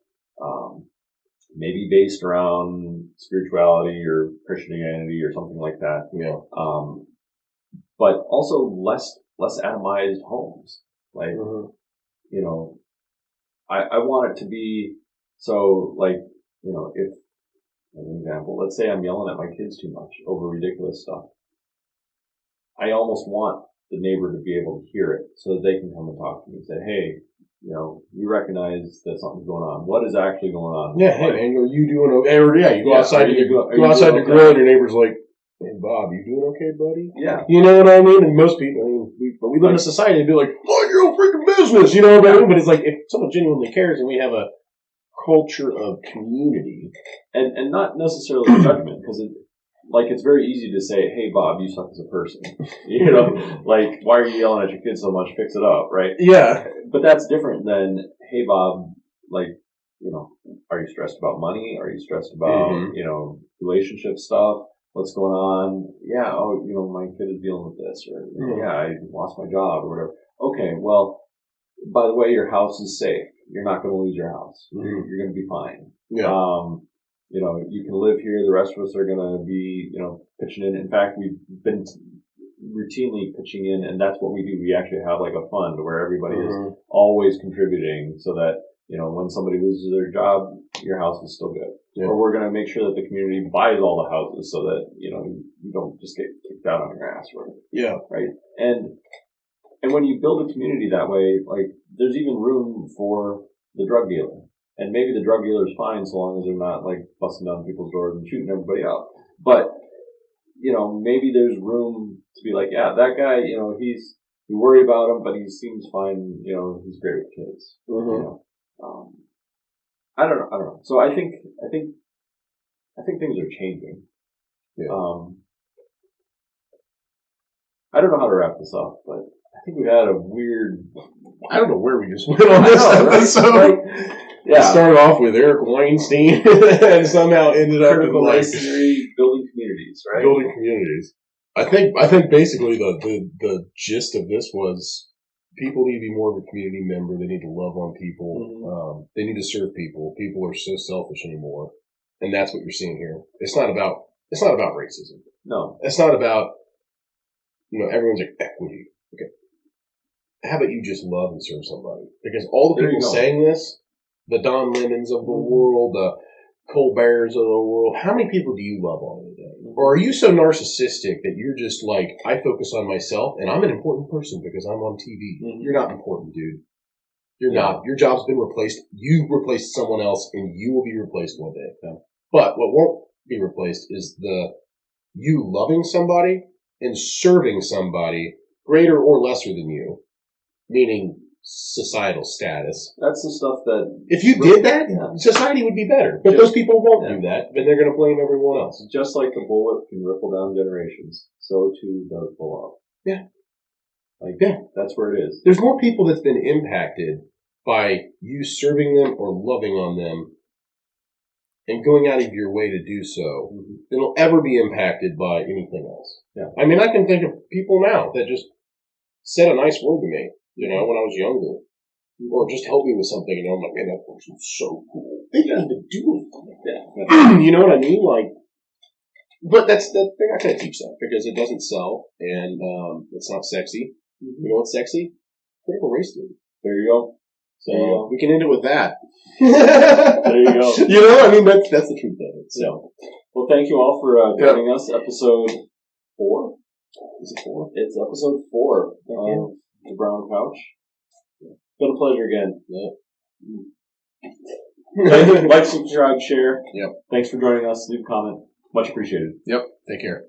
maybe based around spirituality or Christianity or something like that. Yeah. But also less atomized homes. Like, you know, I want it to be so like, you know, if, as an example, let's say I'm yelling at my kids too much over ridiculous stuff. I almost want the neighbor to be able to hear it so that they can come and talk to me and say, hey, you know, you recognize that something's going on. What is actually going on? Yeah, hey man, are you doing okay? Or, you go outside go outside to grill and your neighbor's like, hey Bob, you doing okay, buddy? Yeah. You know what I mean? And most people, I mean, we live in a society and be like, oh, your own freaking business, you know what I mean? But it's like, if someone genuinely cares and we have a culture of community. And not necessarily judgment, because it's very easy to say, hey, Bob, you suck as a person. You know, like, why are you yelling at your kids so much? Fix it up, right? Yeah. But that's different than, hey, Bob, like, you know, are you stressed about money? Are you stressed about, you know, relationship stuff? What's going on? Yeah, oh, you know, my kid is dealing with this. Or, yeah, I lost my job or whatever. Okay, well, by the way, your house is safe. You're not going to lose your house. You're going to be fine. Yeah. You know, you can live here. The rest of us are going to be, you know, pitching in. In fact, we've been routinely pitching in, and that's what we do. We actually have like a fund where everybody is always contributing so that, you know, when somebody loses their job, your house is still good. Yeah. Or we're going to make sure that the community buys all the houses so that, you know, you don't just get kicked out on your ass. Yeah. Right. And when you build a community that way, like, there's even room for the drug dealer. And maybe the drug dealer is fine so long as they're not, like, busting down people's doors and shooting everybody out. But, you know, maybe there's room to be like, yeah, that guy, you know, we worry about him, but he seems fine, you know, he's great with kids. You know, I don't know. So I think things are changing. Yeah. I don't know how to wrap this up, but I think we we had a weird. I don't know where we just went on this episode. Right? Yeah. We started off with Eric Weinstein and somehow ended up in like building communities, right? Building communities. I think basically the gist of this was people need to be more of a community member. They need to love on people. Mm-hmm. They need to serve people. People are so selfish anymore, and that's what you're seeing here. It's not about racism. No, it's not about everyone's like equity. Okay, how about you just love and serve somebody? Because all the people saying this, the Don Lemons of the world, the Colberts of the world, how many people do you love on a day? Or are you so narcissistic that you're just like, I focus on myself and I'm an important person because I'm on TV? Mm-hmm. You're not important, dude. You're not. Your job's been replaced. You replaced someone else and you will be replaced one day. Yeah. But what won't be replaced is you loving somebody and serving somebody greater or lesser than you, meaning societal status. That's the stuff that... If you did that, society would be better. But those people won't do that, and they're going to blame everyone else. Just like the bullet can ripple down generations, so too does the love. Yeah. That's where it is. There's more people that's been impacted by you serving them or loving on them and going out of your way to do so than will ever be impacted by anything else. Yeah. I mean, I can think of people now that just said a nice word to me. When I was younger, or just help me with something, I'm like, man, that person's so cool. They didn't even do anything like that. You know what I mean? Like, but they're not going to teach that because it doesn't sell and it's not sexy. Mm-hmm. You know what's sexy? Critical race theory. There you go. So we can end it with that. There you go. I mean, that's the truth of it. So, well, thank you all for joining us. Episode 4. Is it 4? It's episode 4. The Brown Couch. It's been a pleasure again. Yeah. Like, subscribe, share. Yep. Thanks for joining us. Leave a comment. Much appreciated. Yep. Take care.